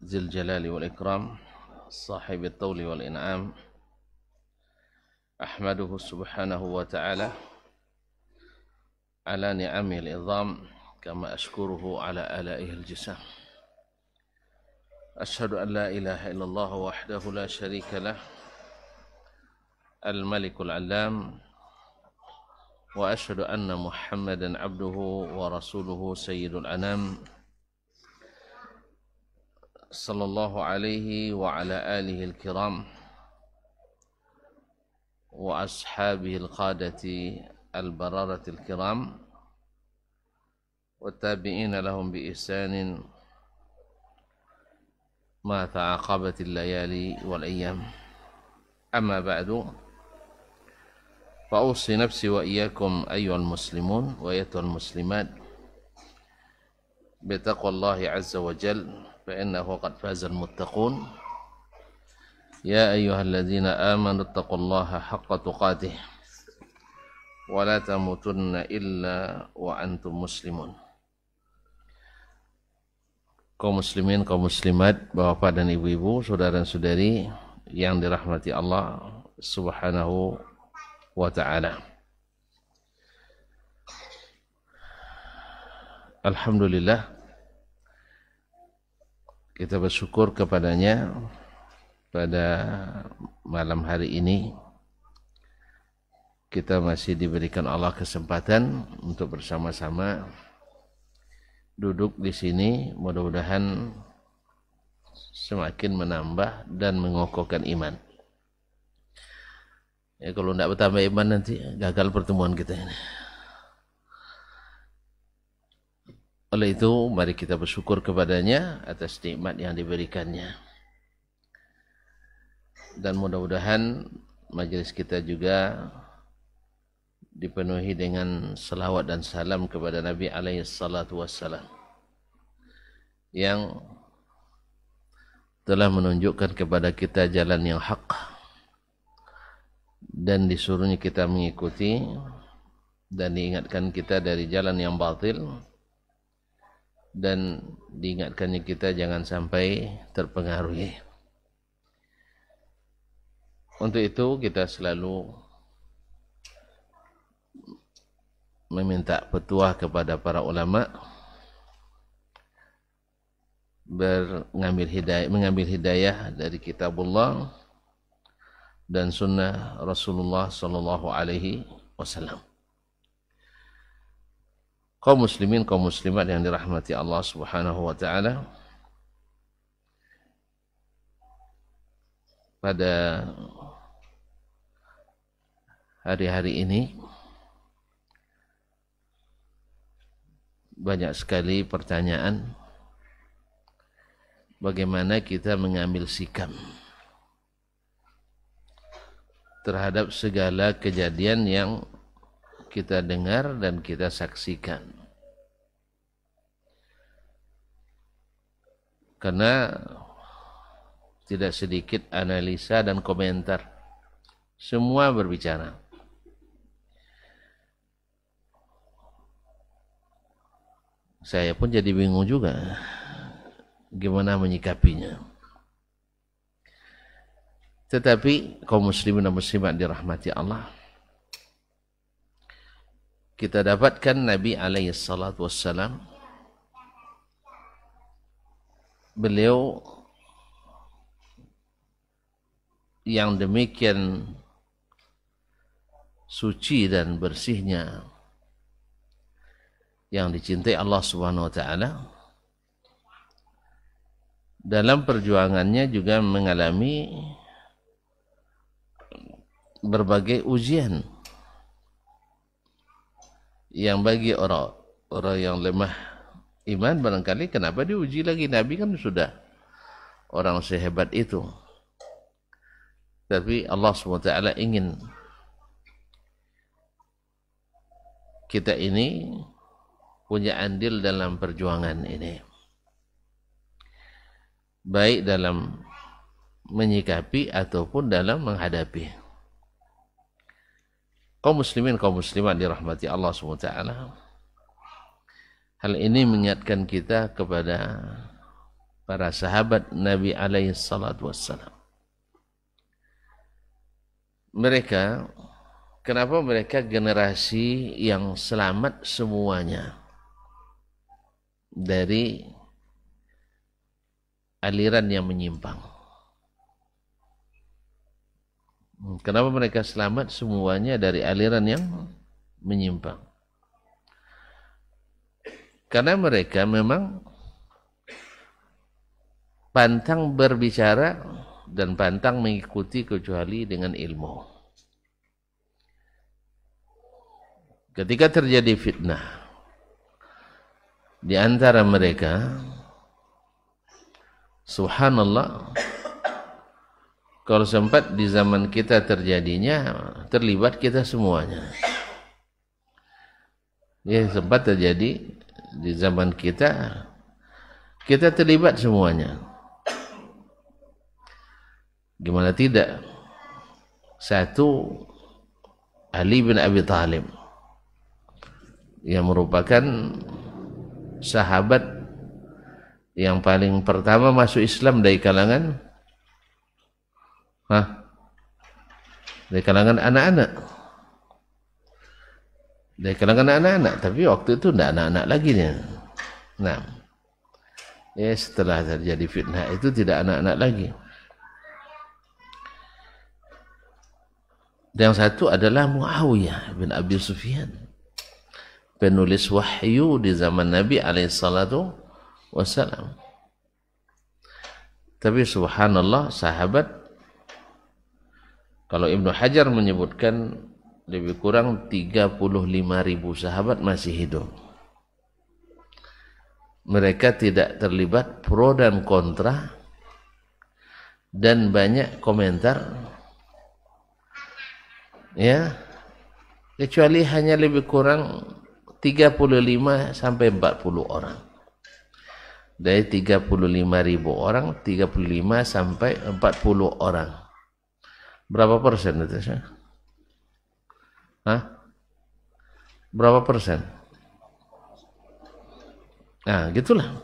ذي الجلال والإكرام صاحب الطول والإنعام أحمده سبحانه وتعالى على نعمه العظام كما أشكره على آلائه الجسام. أشهد أن لا إله إلا الله وحده لا شريك له الملك العلام وأشهد أن محمدا عبده ورسوله سيد الأنام صلى الله عليه وعلى آله الكرام وأصحابه القادة البررة الكرام والتابعين لهم بإحسان ما تعاقبت الليالي والأيام. أما بعد فأوصي نفسي وإياكم أيها المسلمون وأيتها المسلمات بتقوى الله عز وجل فإنه قد فاز المتقون. يا أيها الذين آمنوا اتقوا الله حق تقاته ولا تموتن إلا وأنتم مسلمون. Kaum muslimin, kaum muslimat, bapak dan ibu-ibu, saudara dan saudari yang dirahmati Allah Subhanahu wa ta'ala. Alhamdulillah, kita bersyukur kepadanya pada malam hari ini. Kita masih diberikan Allah kesempatan untuk bersama-sama duduk di sini, mudah-mudahan semakin menambah dan mengokohkan iman. Ya, kalau tidak bertambah iman nanti gagal pertemuan kita ini. Oleh itu, mari kita bersyukur kepadanya atas nikmat yang diberikannya. Dan mudah-mudahan majelis kita juga dipenuhi dengan salawat dan salam kepada Nabi alaihi salatu wassalam yang telah menunjukkan kepada kita jalan yang hak dan disuruhnya kita mengikuti dan diingatkan kita dari jalan yang batil dan diingatkannya kita jangan sampai terpengaruhi. Untuk itu kita selalu meminta petuah kepada para ulama, mengambil hidayah dari kitabullah dan sunnah Rasulullah sallallahu alaihi wasallam. Kaum muslimin, kaum muslimat yang dirahmati Allah Subhanahu wa taala, pada hari-hari ini banyak sekali pertanyaan bagaimana kita mengambil sikap terhadap segala kejadian yang kita dengar dan kita saksikan. Karena tidak sedikit analisa dan komentar, semua berbicara. Saya pun jadi bingung juga gimana menyikapinya. Tetapi kaum muslimin dan muslimat dirahmati Allah, kita dapatkan Nabi alaihi salatu wassalam, beliau yang demikian suci dan bersihnya, yang dicintai Allah Subhanahu wa taala, dalam perjuangannya juga mengalami berbagai ujian yang bagi orang yang lemah iman barangkali kenapa diuji lagi, Nabi kan sudah orang sehebat itu. Tapi Allah Subhanahu wa taala ingin kita ini punya andil dalam perjuangan ini, baik dalam menyikapi ataupun dalam menghadapi. Kaum muslimin, kaum muslimat dirahmati Allah SWT, hal ini mengingatkan kita kepada para sahabat Nabi alaihi salatu wassalam. Mereka, kenapa mereka generasi yang selamat semuanya dari aliran yang menyimpang? Kenapa mereka selamat semuanya dari aliran yang menyimpang? Karena mereka memang pantang berbicara dan pantang mengikuti kecuali dengan ilmu. Ketika terjadi fitnah di antara mereka, subhanallah, kalau sempat di zaman kita terjadinya, terlibat kita semuanya. Ya, sempat terjadi di zaman kita terlibat semuanya. Gimana tidak? Satu, Ali bin Abi Thalib yang merupakan sahabat yang paling pertama masuk Islam dari kalangan anak-anak. Dari kalangan anak-anak, tapi waktu itu tidak anak-anak lagi nih. Nah, setelah terjadi fitnah itu tidak anak-anak lagi. Dan yang satu adalah Muawiyah bin Abi Sufyan, penulis wahyu di zaman Nabi alaihissalatu wassalam. Tapi subhanallah, sahabat, kalau Ibnu Hajar menyebutkan lebih kurang 35.000 sahabat masih hidup. Mereka tidak terlibat pro dan kontra dan banyak komentar, ya, kecuali hanya lebih kurang 35 sampai 40 orang. Dari 35.000 orang, 35 sampai 40 orang. Berapa persen itu? Berapa persen? Nah, gitulah.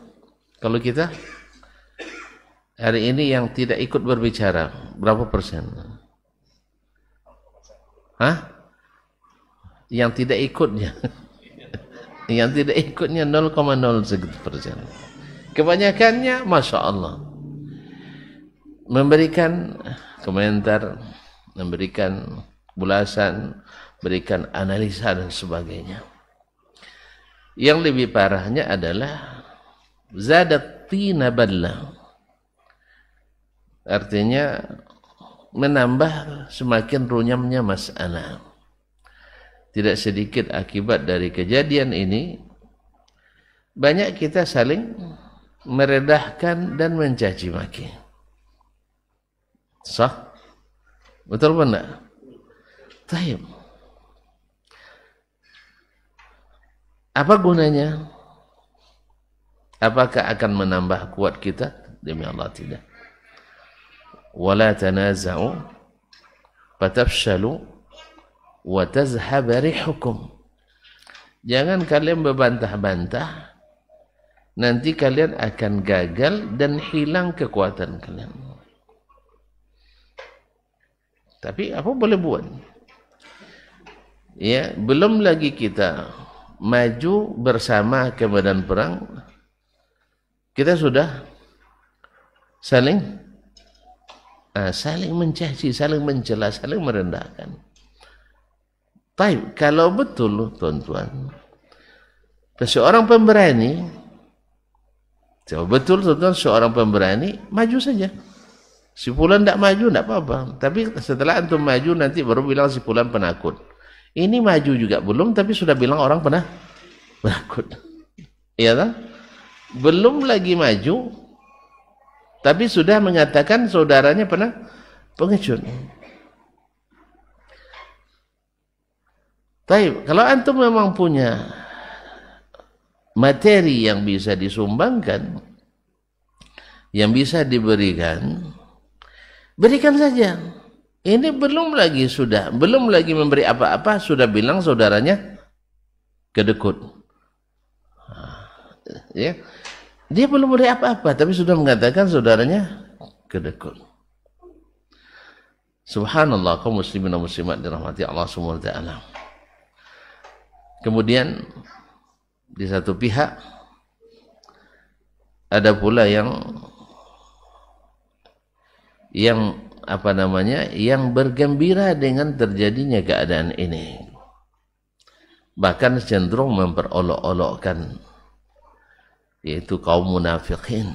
Kalau kita hari ini yang tidak ikut berbicara, berapa persen? Yang tidak ikutnya. Yang tidak ikutnya 0,0 segitu persen. Kebanyakannya, Masya Allah, memberikan komentar, memberikan ulasan, berikan analisa dan sebagainya. Yang lebih parahnya adalah zadat tina balla, artinya menambah semakin runyamnya masalah. Tidak sedikit akibat dari kejadian ini, banyak kita saling meredahkan dan mencaci maki. Sah? Betul apa enggak? Taib. Apa gunanya? Apakah akan menambah kuat kita? Demi Allah tidak. Wala tanaza'u fatafshalu wa tazhab rihukum. Jangan kalian berbantah-bantah, nanti kalian akan gagal dan hilang kekuatan kalian. Tapi apa boleh buat? Ya, belum lagi kita maju bersama ke medan perang, kita sudah saling mencaci, saling mencela, saling merendahkan. Baik, kalau betul tuan-tuan, seorang pemberani, seorang pemberani, maju saja. Si fulan tidak maju, tidak apa-apa. Tapi setelah antum maju, nanti baru bilang si fulan penakut. Ini maju juga belum, tapi sudah bilang orang penakut. Iya kan? Belum lagi maju, tapi sudah mengatakan saudaranya pengecut. Baik, kalau antum memang punya materi yang bisa disumbangkan, yang bisa diberikan, berikan saja. Ini belum lagi memberi apa-apa, sudah bilang saudaranya kedekut. Ya. Dia belum boleh apa-apa, tapi sudah mengatakan saudaranya kedekut. Subhanallah, kaum muslimin dan muslimat dirahmati Allah Subhanahu wa taala. Kemudian di satu pihak ada pula yang apa namanya, yang bergembira dengan terjadinya keadaan ini, bahkan cenderung memperolok-olokkan, yaitu kaum munafikin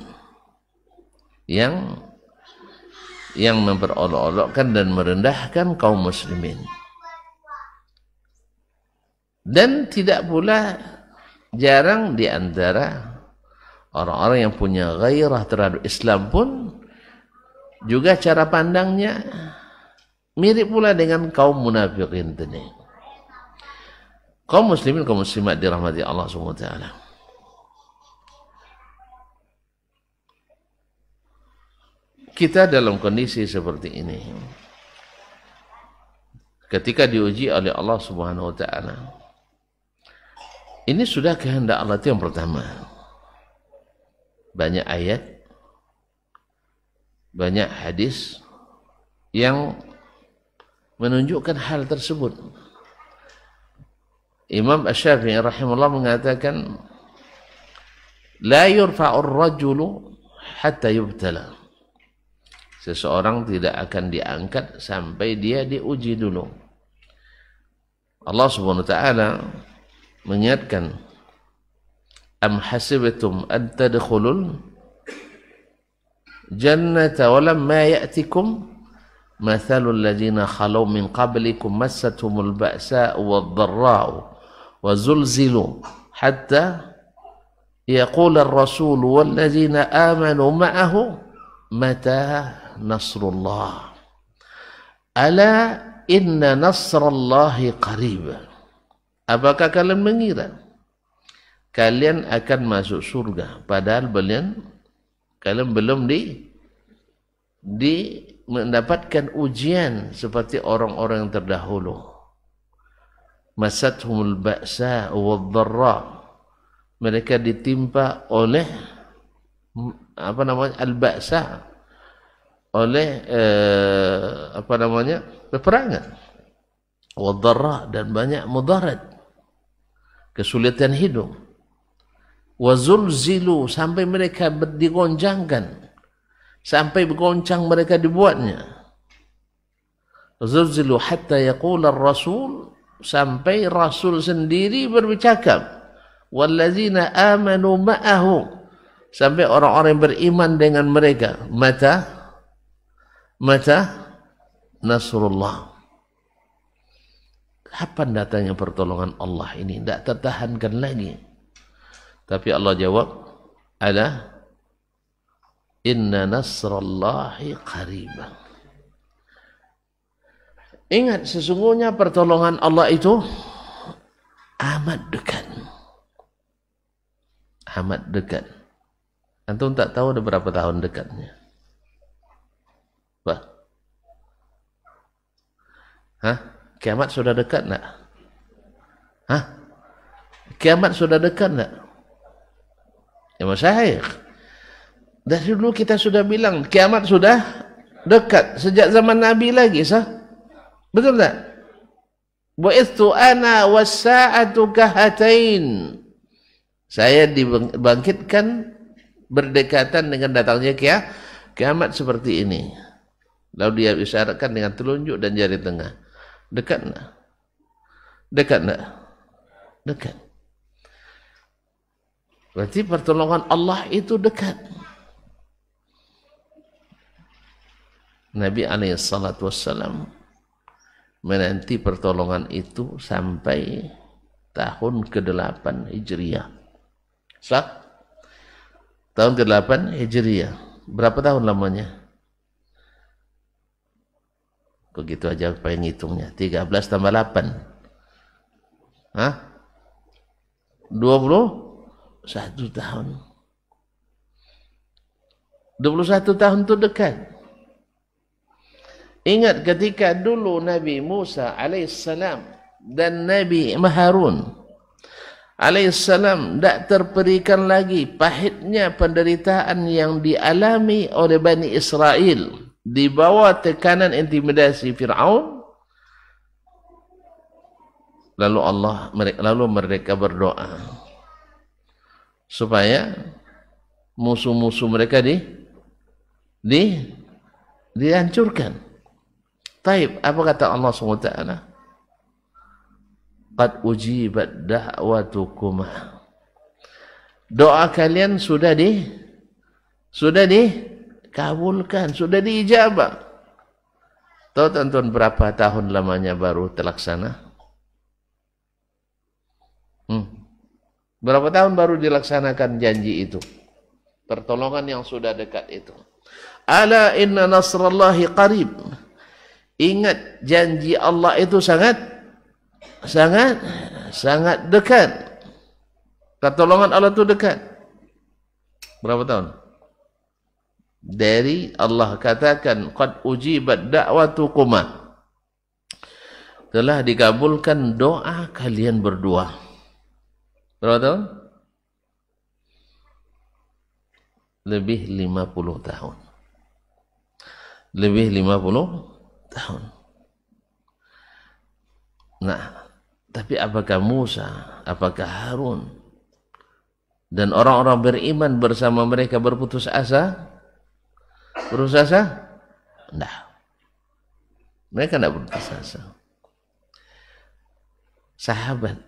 yang memperolok-olokkan dan merendahkan kaum muslimin. Dan tidak pula jarang di antara orang-orang yang punya gairah terhadap Islam pun juga cara pandangnya mirip pula dengan kaum munafikin tadi. Kaum muslimin, kaum muslimat dirahmati Allah Subhanahu wa taala. Kita dalam kondisi seperti ini, ketika diuji oleh Allah Subhanahu wa taala, ini sudah kehendak Allah. Itu yang pertama. Banyak ayat, banyak hadis yang menunjukkan hal tersebut. Imam Asy-Syafi'i rahimahullah mengatakan, la yurfa'ur rajulu hatta yubtala. Seseorang tidak akan diangkat sampai dia diuji dulu. Allah Subhanahu wa taala mengingatkan, am hasibtum an tadkhulul jannata wa lamma ya'tikum mathalul ladzina khalau min qablikum massathumul ba'sa'u wad-dharra'u wa zulzilu hatta yaqula ar-rasul wal ladzina amanu ma'ahu mata nasrullah ala inna nasrallahi qarib. Apakah kalian mengira kalian akan masuk surga padahal kalian belum mendapatkan ujian seperti orang-orang yang terdahulu. Masathumul ba'sa wad-dharra, mereka ditimpa oleh al-ba'sa, oleh peperangan, wad-dharra, dan banyak mudarat, kesulitan hidup. Wazulzilu, sampai mereka digoncangkan, sampai bergoncang mereka dibuatnya. Wazulzilu hatta yaqula ar-rasul, sampai rasul sendiri bercakap, wallazina amanu ma'ahu, sampai orang-orang yang beriman dengan mereka, mata nasrullah. Kapan datangnya pertolongan Allah ini? Tidak tertahankan lagi. Tapi Allah jawab, ala inna nasrallahi qaribah. Ingat, sesungguhnya pertolongan Allah itu amat dekat. Amat dekat. Antum tak tahu ada berapa tahun dekatnya? Wah. Hah? Kiamat sudah dekat tak? Hah? Kiamat sudah dekat tak? Ya masyayikh, dari dulu kita sudah bilang kiamat sudah dekat sejak zaman Nabi lagi, sah? Betul tak? Bu'ithu ana was-sa'atu kahatain. Saya dibangkitkan berdekatan dengan datangnya kiamat seperti ini. Lalu dia isyaratkan dengan telunjuk dan jari tengah. Dekat tak? Dekat tak? Dekat. Berarti pertolongan Allah itu dekat. Nabi SAW menanti pertolongan itu sampai tahun ke-8 Hijriah. Sah? Tahun ke-8 Hijriah. Berapa tahun lamanya? Begitu aja pengen ngitungnya. 13 tambah 8. Hah? 21 tahun. 21 tahun itu dekat. Ingat ketika dulu Nabi Musa alaihissalam dan Nabi Harun alaihissalam tidak terperikan lagi pahitnya penderitaan yang dialami oleh Bani Israel di bawah tekanan intimidasi Fir'aun. Lalu mereka berdoa supaya musuh-musuh mereka dihancurkan. Taib, apa kata Allah SWT? Qad ujibat da'watukuma. Doa kalian sudah dikabulkan, sudah diijabah. Tahu tuan-tuan berapa tahun lamanya baru terlaksana? Berapa tahun baru dilaksanakan janji itu? Pertolongan yang sudah dekat itu. Ala inna nasrallahi qarib. Ingat, janji Allah itu sangat dekat. Pertolongan Allah itu dekat. Berapa tahun? Dari Allah katakan qad ujibat da'watukuma. Telah dikabulkan doa kalian berdua. Berapa tahun? Lebih 50 tahun. Lebih 50 tahun. Nah, tapi apakah Musa, apakah Harun dan orang-orang beriman bersama mereka berputus asa? Berputus asa? Tidak. Mereka tidak berputus asa. Sahabat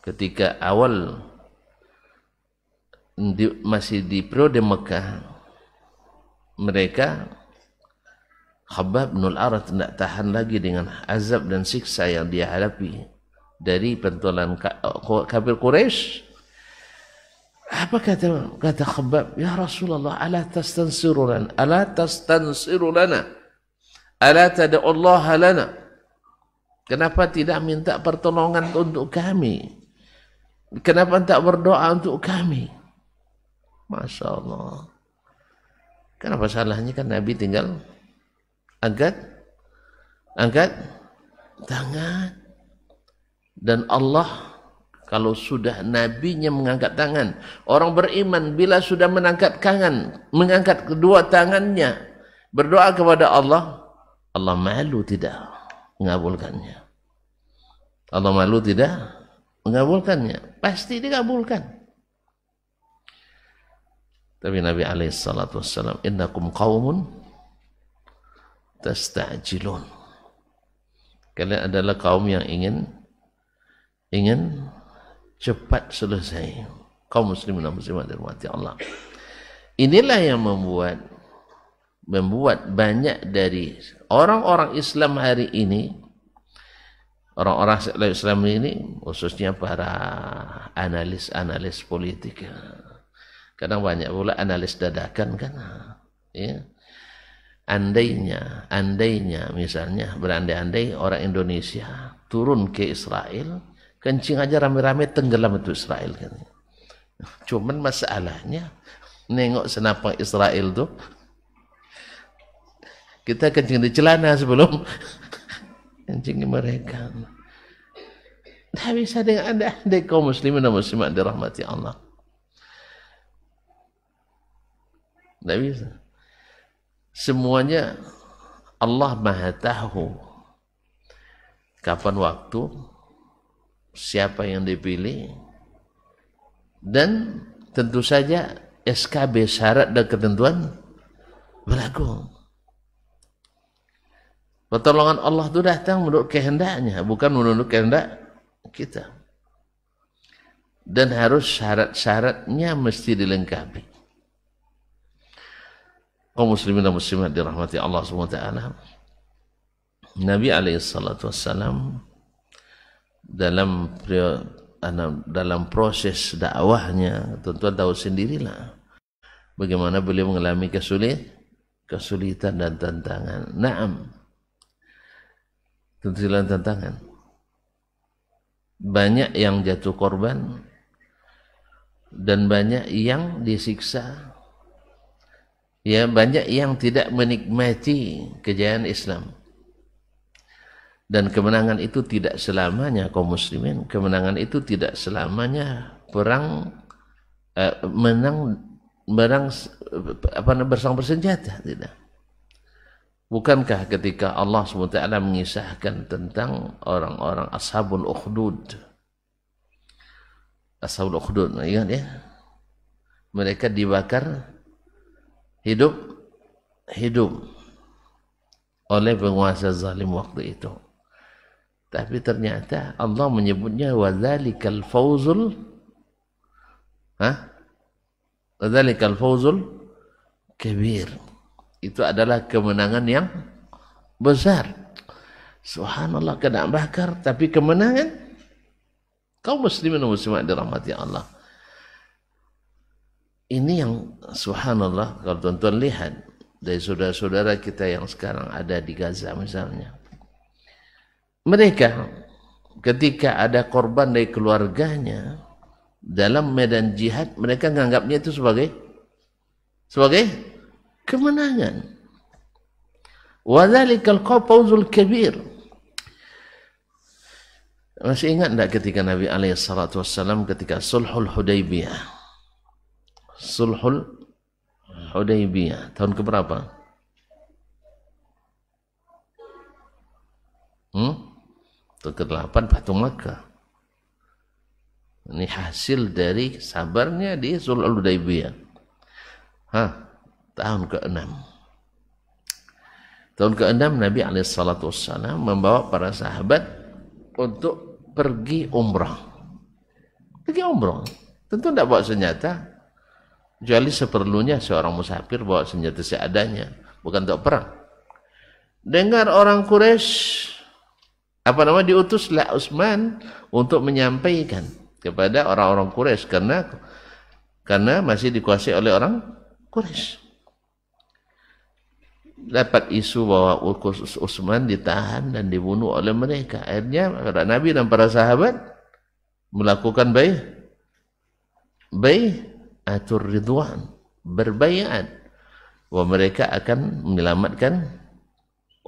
ketika awal masih di periode Mekah, mereka Khabbab bin al-Arat tidak tahan lagi dengan azab dan siksa yang dia hadapi dari pentolan kafir Quraisy. Apa kata Khabbab? Ya Rasulullah, ala tastansiru lana, ala tad'u Allah lana. Kenapa tidak minta pertolongan untuk kami? Kenapa tak berdoa untuk kami? Masya Allah. Kenapa salahnya? Kan Nabi tinggal angkat tangan. Dan Allah, kalau sudah nabinya mengangkat tangan, orang beriman bila sudah mengangkat kedua tangannya, berdoa kepada Allah, Allah malu tidak mengabulkannya. Allah malu tidak mengabulkannya. Pasti dikabulkan. Tapi Nabi SAW, innakum qawmun tasta'jilun. Kalian adalah kaum yang ingin cepat selesai. Kaum muslimin dan muslimat dirahmati Allah. Inilah yang membuat banyak dari orang-orang Islam hari ini, orang-orang Islam ini, khususnya para analis politik, kadang banyak pula analis dadakan kan, ya. Andainya misalnya, berandai-andai orang Indonesia turun ke Israel, kencing aja rame-rame tenggelam itu Israel kan. Cuman masalahnya nengok senapang Israel tuh, kita kencing di celana sebelum kencing mereka. Tidak bisa dengan andai kaum muslimin dan muslimat dirahmati Allah. Tidak bisa. Semuanya Allah Maha tahu kapan waktu, siapa yang dipilih, dan tentu saja SKB, syarat dan ketentuan berlaku. Pertolongan Allah itu datang menurut kehendaknya, bukan menurut kehendak kita. Dan harus syarat-syaratnya mesti dilengkapi. Kaum muslimin dan muslimat dirahmati Allah SWT, Nabi SAW dalam proses dakwahnya, tuan-tuan tahu sendirilah bagaimana beliau mengalami kesulitan dan tantangan. Naam, tentulah tantangan. Banyak yang jatuh korban dan banyak yang disiksa. Ya, banyak yang tidak menikmati kejayaan Islam. Dan kemenangan itu tidak selamanya kaum muslimin, kemenangan itu tidak selamanya perang bersang bersenjata, tidak. Bukankah ketika Allah SWT mengisahkan tentang orang-orang Ashabul Ukhdud, ingat ya? Mereka dibakar hidup oleh penguasa zalim waktu itu. Tapi ternyata Allah menyebutnya wadzalikal fawzul kabir. Itu adalah kemenangan yang besar. Subhanallah, kena bakar tapi kemenangan. Kaum muslimin dan muslimat dirahmati Allah. Ini yang subhanallah, kalau tuan-tuan lihat dari saudara-saudara kita yang sekarang ada di Gaza misalnya. Mereka ketika ada korban dari keluarganya dalam medan jihad, mereka menganggapnya itu sebagai kemenangan. Wadzalikal fawzul kabir. Masih ingat enggak ketika Nabi SAW ketika Sulhul Hudaybiyah tahun keberapa? Tahun ke-8 Batu Makkah. Ini hasil dari sabarnya di Sulhul Hudaybiyah. Tahun ke-6. Tahun ke-6 Nabi SAW membawa para sahabat untuk pergi umrah. Tentu tidak bawa senjata, kecuali seperlunya seorang musafir bawa senjata seadanya, bukan untuk perang. Dengar orang Quraisy diutuslah Utsman untuk menyampaikan kepada orang-orang Quraisy karena masih dikuasai oleh orang Quraisy. Dapat isu bahwa Utsman ditahan dan dibunuh oleh mereka. Akhirnya para Nabi dan para sahabat melakukan bai'atur ridwan, berbaiat bahwa mereka akan menyelamatkan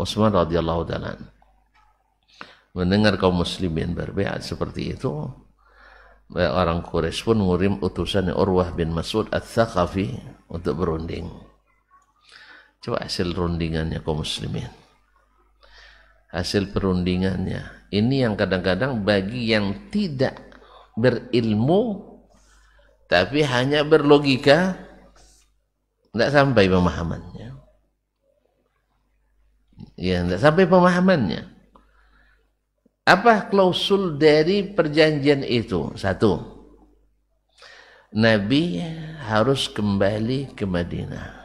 Utsman radhiyallahu taala. Mendengar kaum muslimin berbaiat seperti itu, orang Quraisy pun mengirim utusan Urwah bin Mas'ud Ats-Tsaqafi untuk berunding. Coba hasil rundingannya kaum muslimin. Hasil perundingannya. Ini yang kadang-kadang bagi yang tidak berilmu tapi hanya berlogika, tidak sampai pemahamannya. Ya, tidak sampai pemahamannya. Apa klausul dari perjanjian itu? 1. Nabi harus kembali ke Madinah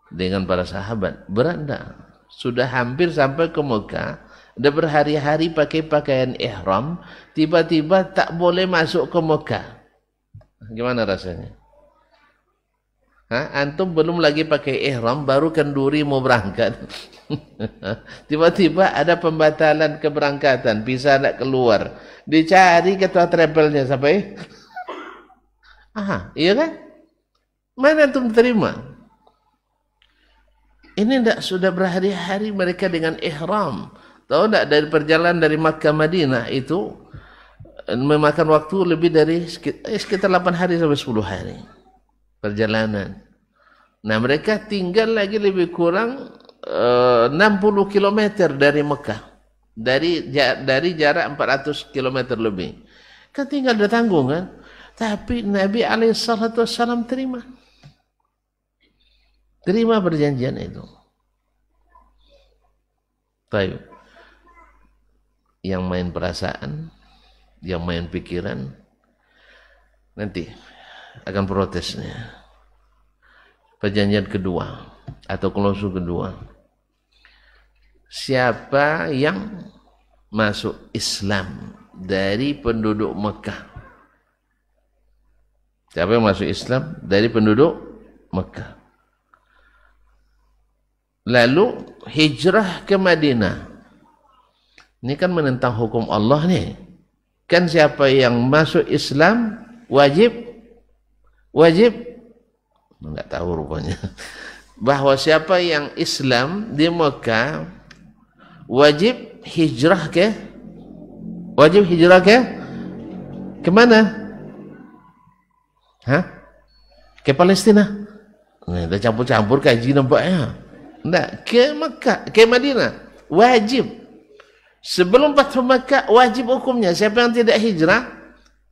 dengan para sahabat. Berat enggak? Sudah hampir sampai ke Mekah, udah berhari-hari pakai pakaian ihram, tiba-tiba tak boleh masuk ke Mekah. Gimana rasanya? Antum belum lagi pakai ihram, baru kenduri mau berangkat. Tiba-tiba ada pembatalan keberangkatan, bisa nak keluar. Dicari ketua travelnya sampai. Iya kan? Mana antum terima? Ini tidak, sudah berhari-hari mereka dengan ihram. Tahu tidak, dari perjalanan dari Makkah Madinah itu memakan waktu lebih dari sekitar 8 hari sampai 10 hari perjalanan. Nah, mereka tinggal lagi lebih kurang 60 km dari Mekah. Dari jarak 400 km lebih. Kan tinggal ada tanggungan. Tapi Nabi SAW terima perjanjian itu. Baik. Yang main perasaan, yang main pikiran, nanti akan protesnya. Perjanjian kedua atau klausul kedua. Siapa yang masuk Islam dari penduduk Mekah? Siapa yang masuk Islam dari penduduk Mekah? Lalu hijrah ke Madinah. Ini kan menentang hukum Allah nih. Kan siapa yang masuk Islam wajib enggak tahu rupanya. Bahwa siapa yang Islam di Mekah wajib hijrah ke? Wajib hijrah ke? Kemana? Hah? Ke Palestina? Nah, dah campur-campur kaji nampaknya. Enggak, ke Makkah, ke Madinah. Wajib. Sebelum Fathu Makkah, wajib hukumnya. Siapa yang tidak hijrah,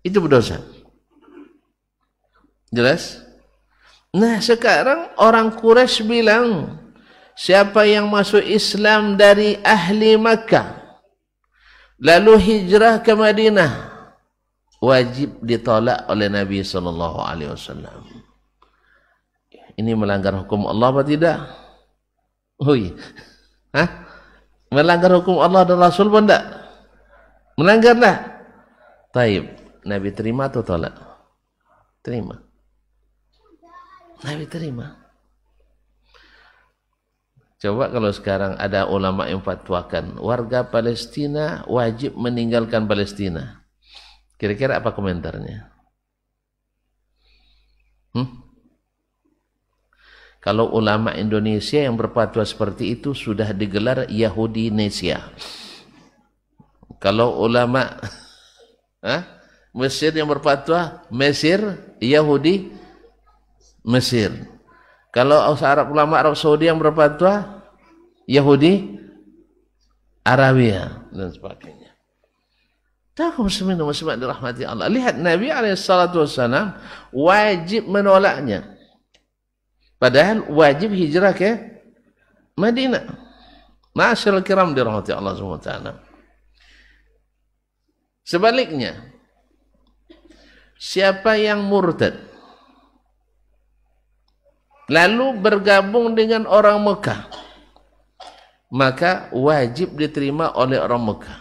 itu berdosa. Jelas? Nah, sekarang orang Quraisy bilang, siapa yang masuk Islam dari ahli Makkah, lalu hijrah ke Madinah, wajib ditolak oleh Nabi SAW. Ini melanggar hukum Allah apa tidak? Hui, hah? Melanggar hukum Allah dan Rasul pun tidak? Melanggar tak? Taib, Nabi terima atau tolak? Terima. Nabi terima. Coba kalau sekarang ada ulama yang fatwakan warga Palestina wajib meninggalkan Palestina. Kira-kira apa komentarnya? Kalau ulama Indonesia yang berfatwa seperti itu sudah digelar Yahudi-nesia. Kalau ulama Mesir yang berfatwa Mesir, Yahudi, Mesir. Kalau ulama Arab Saudi yang berfatwa Yahudi, Arabia dan sebagainya. Tahu muslimin dan muslimat dirahmati Allah. Lihat Nabi SAW wajib menolaknya. Padahal wajib hijrah ke Madinah. Ma'asyiral kiram dirahmati Allah SWT. Sebaliknya, siapa yang murtad lalu bergabung dengan orang Mekah, maka wajib diterima oleh orang Mekah.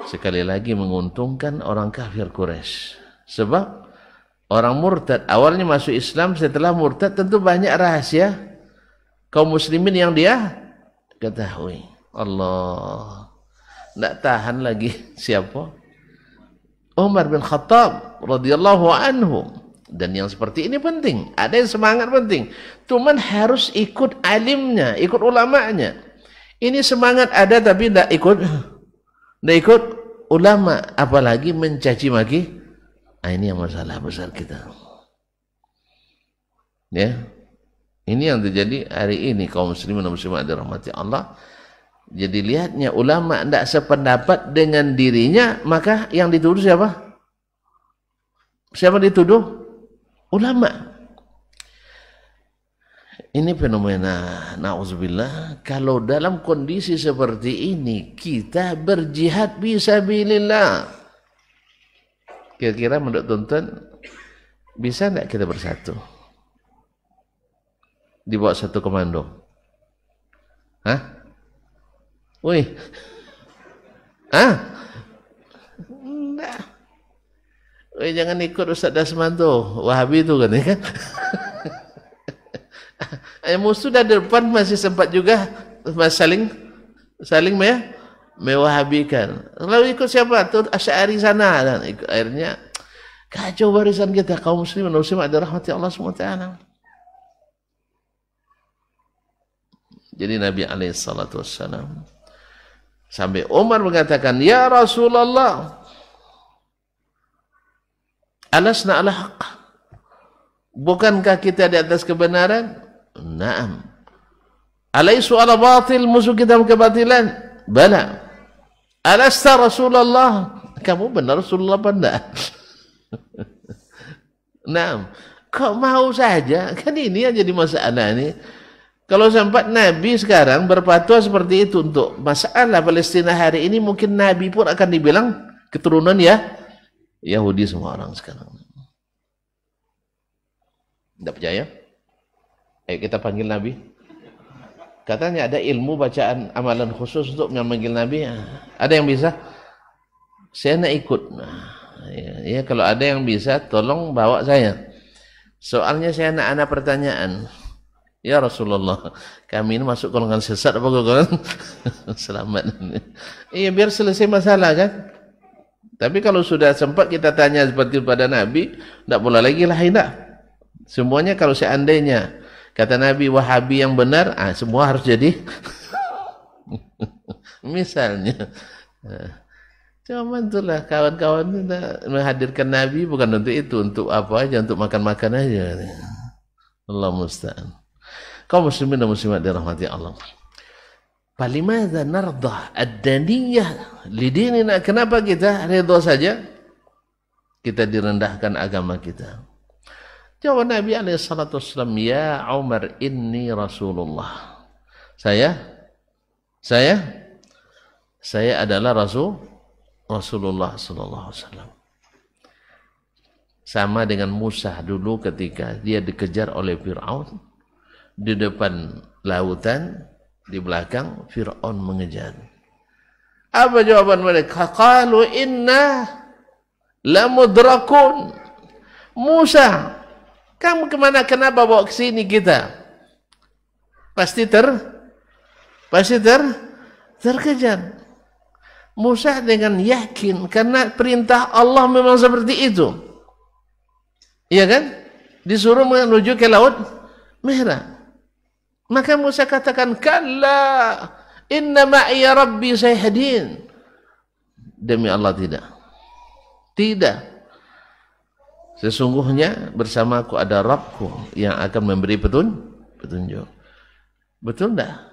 Sekali lagi menguntungkan orang kafir Quraisy. Sebab orang murtad awalnya masuk Islam, setelah murtad tentu banyak rahasia kaum muslimin yang dia ketahui. Allah, tidak tahan lagi siapa? Umar bin Khattab radhiyallahu anhu. Dan yang seperti ini penting. Ada yang semangat penting. Cuman harus ikut alimnya, ikut ulamanya. Ini semangat ada tapi tidak ikut ulama, apalagi mencaci maki. Nah, ini yang masalah besar kita. Ya, ini yang terjadi hari ini kaum muslimin dan muslimat dirahmati Allah. Jadi lihatnya ulama tidak sependapat dengan dirinya, maka yang dituduh siapa? Siapa dituduh? Ulama. Ini fenomena, na'udzubillah. Kalau dalam kondisi seperti ini kita berjihad fisabilillah, kira-kira menurut tonton bisa tidak kita bersatu di bawah satu komando? Hah? Wih, enggak. Wih, jangan ikut Ustaz Dasmanto, Wahabi itu kan, ya kan? Musuh dah depan masih sempat juga saling mewahabikan. Lalu ikut siapa? Tuh Asy'ari sana, dan ikut, akhirnya kacau barisan kita kaum muslimin dan muslimat dirahmati Allah SWT. Jadi Nabi SAW sampai Umar mengatakan, ya Rasulullah, alasna ala haqq, bukankah kita di atas kebenaran? Naam. Alaisu ala batil, musuh kita kebatilan? Bala. Alasta Rasulullah, kamu benar Rasulullah apa enggak? Naam. Kok mau saja? Kan ini yang jadi masalah ini. Kalau sempat Nabi sekarang berfatwa seperti itu untuk masalah Palestina hari ini, mungkin Nabi pun akan dibilang keturunan ya Yahudi semua orang sekarang. Tidak percaya? Ayo kita panggil Nabi. Katanya ada ilmu bacaan amalan khusus untuk memanggil Nabi. Ada yang bisa? Saya nak ikut. Ya, kalau ada yang bisa, tolong bawa saya. Soalnya saya nak ada pertanyaan. Ya Rasulullah, kami ini masuk golongan sesat apa golongan selamat? Iya, biar selesai masalah kan. Tapi kalau sudah sempat kita tanya seperti pada Nabi, tidak boleh lagi lah, tidak. Semuanya kalau seandainya kata Nabi Wahabi yang benar, semua harus jadi Misalnya. Cuma itulah kawan-kawan menghadirkan Nabi bukan untuk itu, untuk apa aja, untuk makan-makan aja. Allah musta'an. Kaum muslimin dan muslimat dirahmati Allah. Falimadza nardah ad-daniyah lidinina? Kenapa kita redha saja? Kita direndahkan agama kita. Jawab Nabi alaihi salatu wasallam, ya Umar inni Rasulullah. Saya adalah Rasulullah sallallahu alaihi wasallam. Sama dengan Musa dulu ketika dia dikejar oleh Fir'aun di depan lautan, di belakang Fir'aun mengejar. Apa jawaban mereka? Qalu inna lamudrakun. Musa, kamu kemana? Kenapa bawa ke sini kita? Pasti terkejar. Musa dengan yakin karena perintah Allah memang seperti itu. Iya kan? Disuruh menuju ke Laut Merah. Maka Musa katakan, kalla inna ma'iya rabbi sayhadin. Demi Allah tidak. Sesungguhnya bersamaku ada Rabbku yang akan memberi petunjuk. Betul enggak?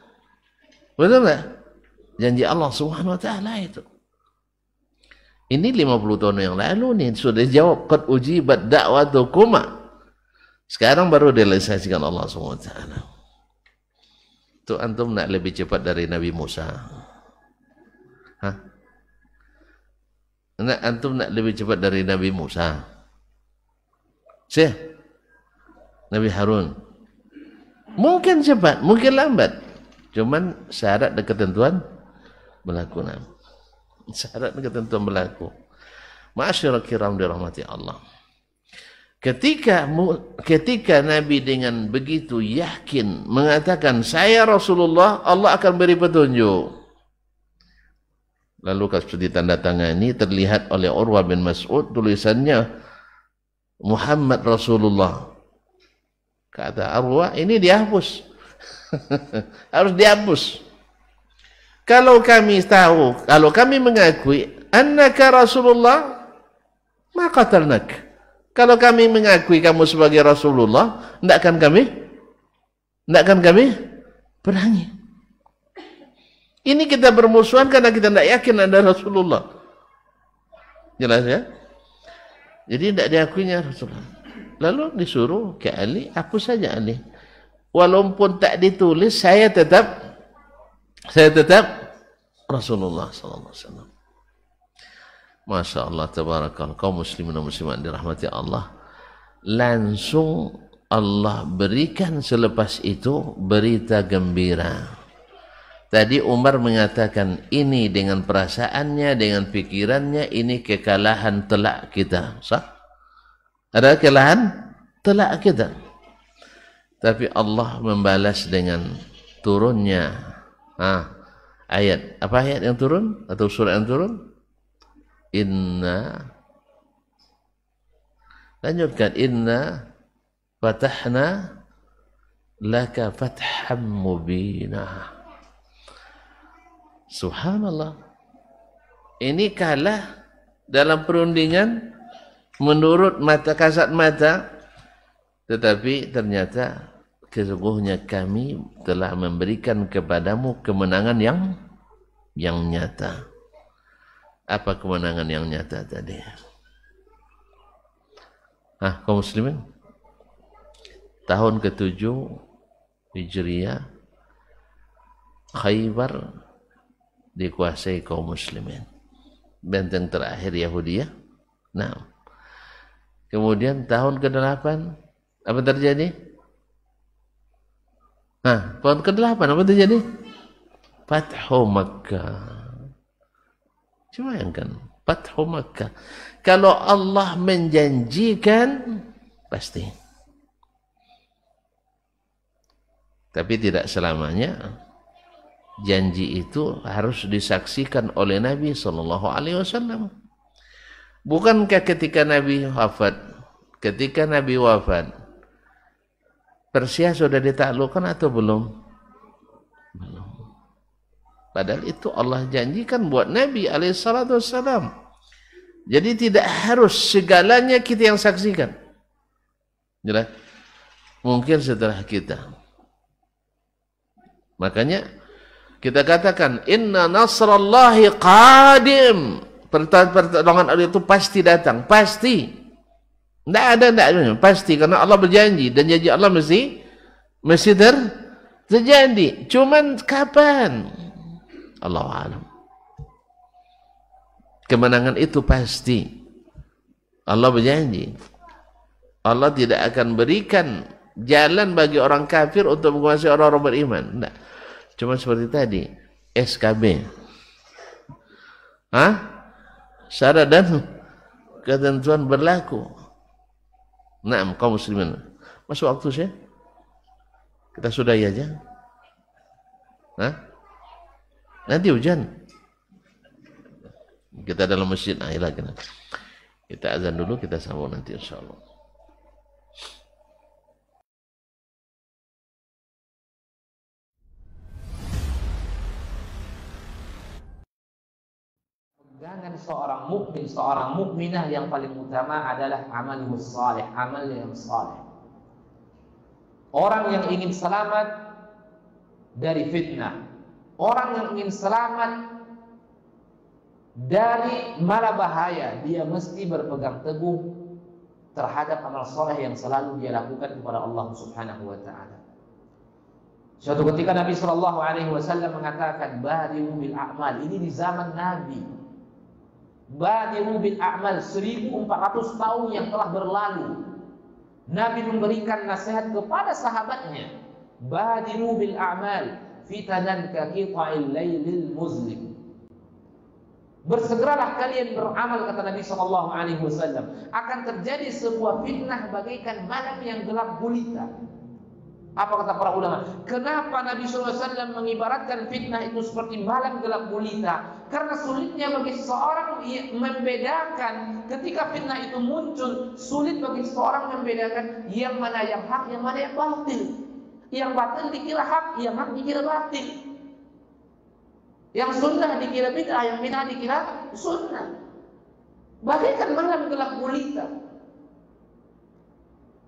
Janji Allah subhanahu wa ta'ala itu. Ini 50 tahun yang lalu nih sudah dijawab, qad ujibat da'watukuma. Sekarang baru direalisasikan Allah subhanahu wa ta'ala. Itu antum nak lebih cepat dari Nabi Musa? Hah? Antum nak lebih cepat dari Nabi Musa? Nabi Harun. Mungkin cepat, mungkin lambat. Cuman syarat dan ketentuan berlaku. Syarat dan ketentuan berlaku. Ma'asyiral kiram dirahmati Allah. Ketika Nabi dengan begitu yakin mengatakan saya Rasulullah, Allah akan beri petunjuk. Lalu seperti tanda tangan ini terlihat oleh Urwah bin Mas'ud, tulisannya Muhammad Rasulullah. Kata Urwah, ini dihapus. Harus dihapus. Kalau kami tahu, kalau kami mengakui annaka Rasulullah, ma qatalnak. Kalau kami mengakui kamu sebagai Rasulullah, tidak akan kami perangi. Ini kita bermusuhan karena kita tidak yakin ada Rasulullah. Jelas ya? Jadi tidak diakuinya Rasulullah. Lalu disuruh ke Ali, aku saja Ali. Walaupun tak ditulis, saya tetap Rasulullah sallallahu alaihi wasallam. Masya Allah, tabarakallah. Kaum muslimin dan muslimat dirahmati Allah. Langsung Allah berikan selepas itu berita gembira. Tadi Umar mengatakan ini dengan perasaannya, dengan pikirannya, ini kekalahan telak kita. Sah? Ada kekalahan telak kita. Tapi Allah membalas dengan turunnya ayat. Apa ayat yang turun? Atau surah yang turun? Lanjutkan, inna fatahna laka fatham mubina. Subhanallah. Ini kalah dalam perundingan menurut mata kasat mata, tetapi ternyata sesungguhnya kami telah memberikan kepadamu kemenangan yang nyata. Apa kemenangan yang nyata tadi? Kaum muslimin, tahun ke-7 Hijriah, Khaybar dikuasai kaum muslimin. Benteng terakhir Yahudi ya. Nah, kemudian tahun ke-8 apa terjadi? Tahun ke-8 apa terjadi? Fathu Makkah. Cuma bayangkan, Fathu Makkah. Kalau Allah menjanjikan, pasti. Tapi tidak selamanya janji itu harus disaksikan oleh Nabi sallallahu alaihi wasallam. Bukankah ketika Nabi wafat, Persia sudah ditaklukkan atau belum? Belum. Padahal itu Allah janjikan buat Nabi alaihissalam. Jadi tidak harus segalanya kita yang saksikan. Jelas? Mungkin setelah kita. Makanya kita katakan inna nasrallahi qadim. Pertolongan Allah itu pasti datang, pasti. Tidak ada, pasti, karena Allah berjanji dan janji Allah mesti terjadi. Cuman kapan? Allahu a'lam. Kemenangan itu pasti. Allah berjanji. Allah tidak akan berikan jalan bagi orang kafir untuk menguasai orang-orang beriman. Tidak. Cuma seperti tadi, SKB. Syarat dan ketentuan berlaku. Naam, kaum muslimin. Masuk waktu saya? Kita sudahi aja. Nanti hujan. Kita dalam masjid. Kita azan dulu, kita sambung nanti insyaallah. Jangan seorang mukmin, seorang mukminah yang paling utama adalah amalus saleh, amal yang saleh. Orang yang ingin selamat dari fitnah, orang yang ingin selamat dari mara bahaya, dia mesti berpegang teguh terhadap amal saleh yang selalu dia lakukan kepada Allah Subhanahu wa taala. Suatu ketika Nabi sallallahu alaihi wasallam mengatakan, "Badiru bil a'mal." Ini di zaman Nabi. Badiru bil a'mal, 1400 tahun yang telah berlalu. Nabi memberikan nasihat kepada sahabatnya, badiru bil a'mal fitanan ka qita'il lailil muzlim. Bersegeralah kalian beramal, kata Nabi sallallahu alaihi wasallam, akan terjadi sebuah fitnah bagaikan malam yang gelap gulita. Apa kata para ulama? Kenapa Nabi SAW mengibaratkan fitnah itu seperti malam gelap gulita? Karena sulitnya bagi seseorang membedakan ketika fitnah itu muncul. Sulit bagi seseorang membedakan yang mana yang hak, yang mana yang batil. Yang batil dikira hak, yang hak dikira batil. Yang sunnah dikira bid'ah, yang bid'ah dikira sunnah. Bagaikan malam gelap gulita.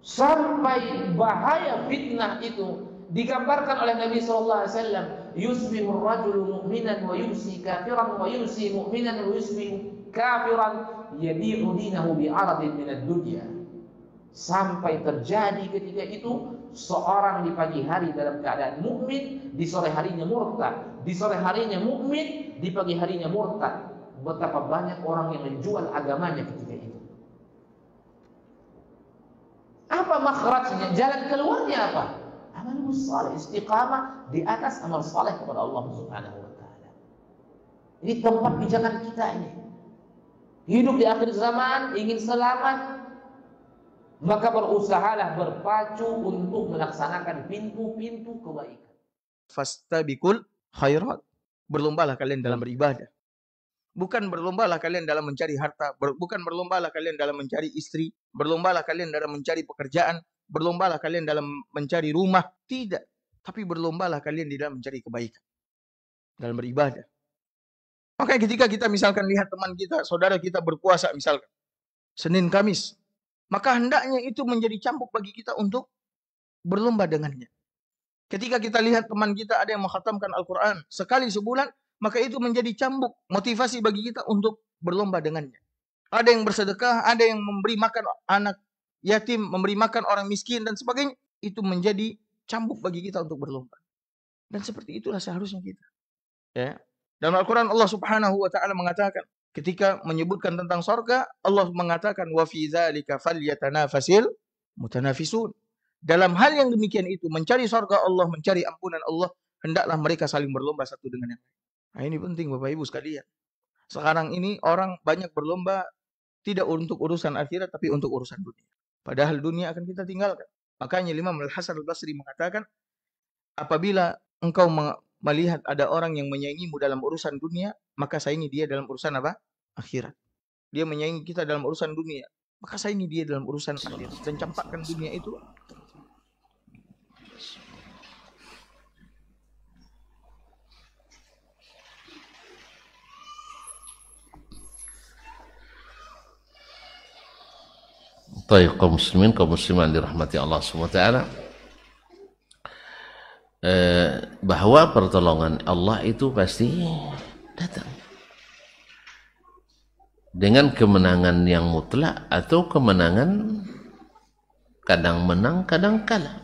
Sampai bahaya fitnah itu digambarkan oleh Nabi sallallahu alaihi wasallam, yusbihu ar-rajulu mu'minan wa yumsi kafiran wa yumsi mu'minan wa yusbihu kafiran yabi'u dinahu bi'aradin min ad-dunya. Sampai terjadi ketika itu seorang di pagi hari dalam keadaan mukmin, di sore harinya murtad, di sore harinya mukmin, di pagi harinya murtad. Betapa banyak orang yang menjual agamanya ketika itu. Apa makhrajnya? Jalan keluarnya apa? Amal saleh, istiqamah di atas amal saleh kepada Allah Subhanahu wa taala. Ini tempat pijakan kita ini. Hidup di akhir zaman, ingin selamat, maka berusahalah berpacu untuk melaksanakan pintu-pintu kebaikan. Fastabiqul khairat. Berlombalah kalian dalam beribadah. Bukan berlombalah kalian dalam mencari harta, bukan berlombalah kalian dalam mencari istri, berlombalah kalian dalam mencari pekerjaan, berlombalah kalian dalam mencari rumah, tidak. Tapi berlombalah kalian di dalam mencari kebaikan, dalam beribadah. Makanya ketika kita misalkan lihat teman kita, saudara kita berpuasa misalkan, Senin Kamis, maka hendaknya itu menjadi cambuk bagi kita untuk berlomba dengannya. Ketika kita lihat teman kita ada yang mengkhatamkan Al-Quran sekali sebulan, maka itu menjadi cambuk, motivasi bagi kita untuk berlomba dengannya. Ada yang bersedekah, ada yang memberi makan anak yatim, memberi makan orang miskin dan sebagainya. Itu menjadi cambuk bagi kita untuk berlomba. Dan seperti itulah seharusnya kita. Ya. Dalam Al-Quran Allah Subhanahu wa taala mengatakan, ketika menyebutkan tentang surga, Allah mengatakan wa fi dzalika falyatanafasil mutanafisun. Dalam hal yang demikian itu, mencari surga Allah, mencari ampunan Allah, hendaklah mereka saling berlomba satu dengan yang lain. Nah, ini penting Bapak Ibu sekalian. Sekarang ini orang banyak berlomba tidak untuk urusan akhirat tapi untuk urusan dunia. Padahal dunia akan kita tinggalkan. Makanya Imam Al-Hasan Al-Basri mengatakan, apabila engkau melihat ada orang yang menyaingimu dalam urusan dunia, maka saingi dia dalam urusan apa? Akhirat. Dia menyaingi kita dalam urusan dunia, maka saingi dia dalam urusan akhirat. Dan campakkan dunia itu Baik kaum muslimin, kaum muslimat dirahmati Allah SWT, bahwa pertolongan Allah itu pasti datang dengan kemenangan yang mutlak atau kemenangan kadang menang kadang kalah,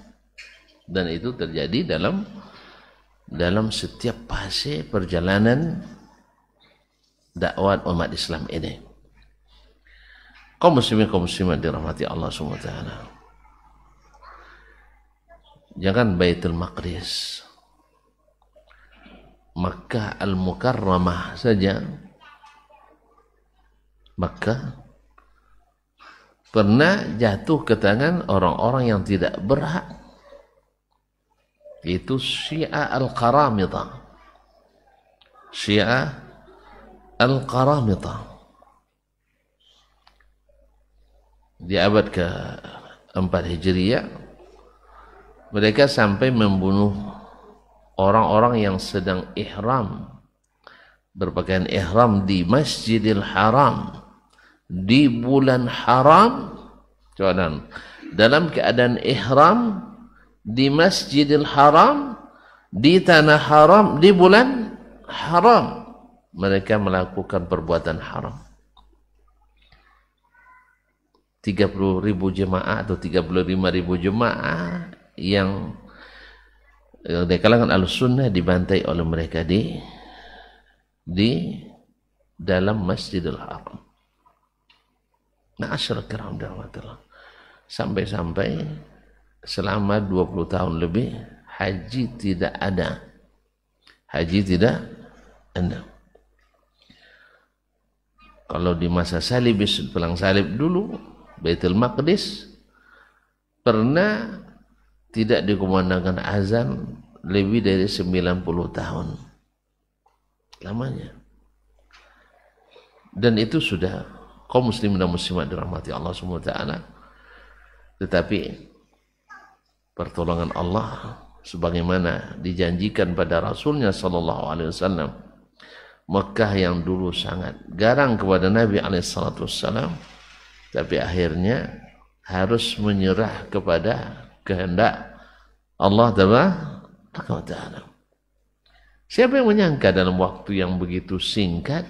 dan itu terjadi dalam setiap fase perjalanan dakwah umat Islam ini. Kaum muslimin, kaum muslimat dirahmati Allah SWT, jangan Baitul Maqdis, Makkah Al-Mukarramah saja, Makkah pernah jatuh ke tangan orang-orang yang tidak berhak, itu Syiah Al-Qaramita. Syiah Al-Qaramita di abad ke-4 Hijriah, mereka sampai membunuh orang-orang yang sedang ihram, berpakaian ihram di Masjidil Haram di bulan haram. Coba, dalam keadaan ihram di Masjidil Haram di tanah haram di bulan haram, mereka melakukan perbuatan haram. 30.000 jemaah atau 35.000 jemaah yang dari kalangan Ahlussunnah dibantai oleh mereka di dalam Masjidil Haram. Ma'asyiral kiram dirahmatillah. Sampai-sampai selama 20 tahun lebih haji tidak ada. Haji tidak ada. Kalau di masa salib, perang salib dulu, Baitul Maqdis pernah tidak dikumandangkan azan lebih dari 90 tahun lamanya. Dan itu sudah kaum muslimin dan muslimat dirahmati Allah SWT. Tetapi pertolongan Allah sebagaimana dijanjikan pada Rasulnya SAW, Mekah yang dulu sangat garang kepada Nabi SAW, tapi akhirnya harus menyerah kepada kehendak Allah Ta'ala. Siapa yang menyangka dalam waktu yang begitu singkat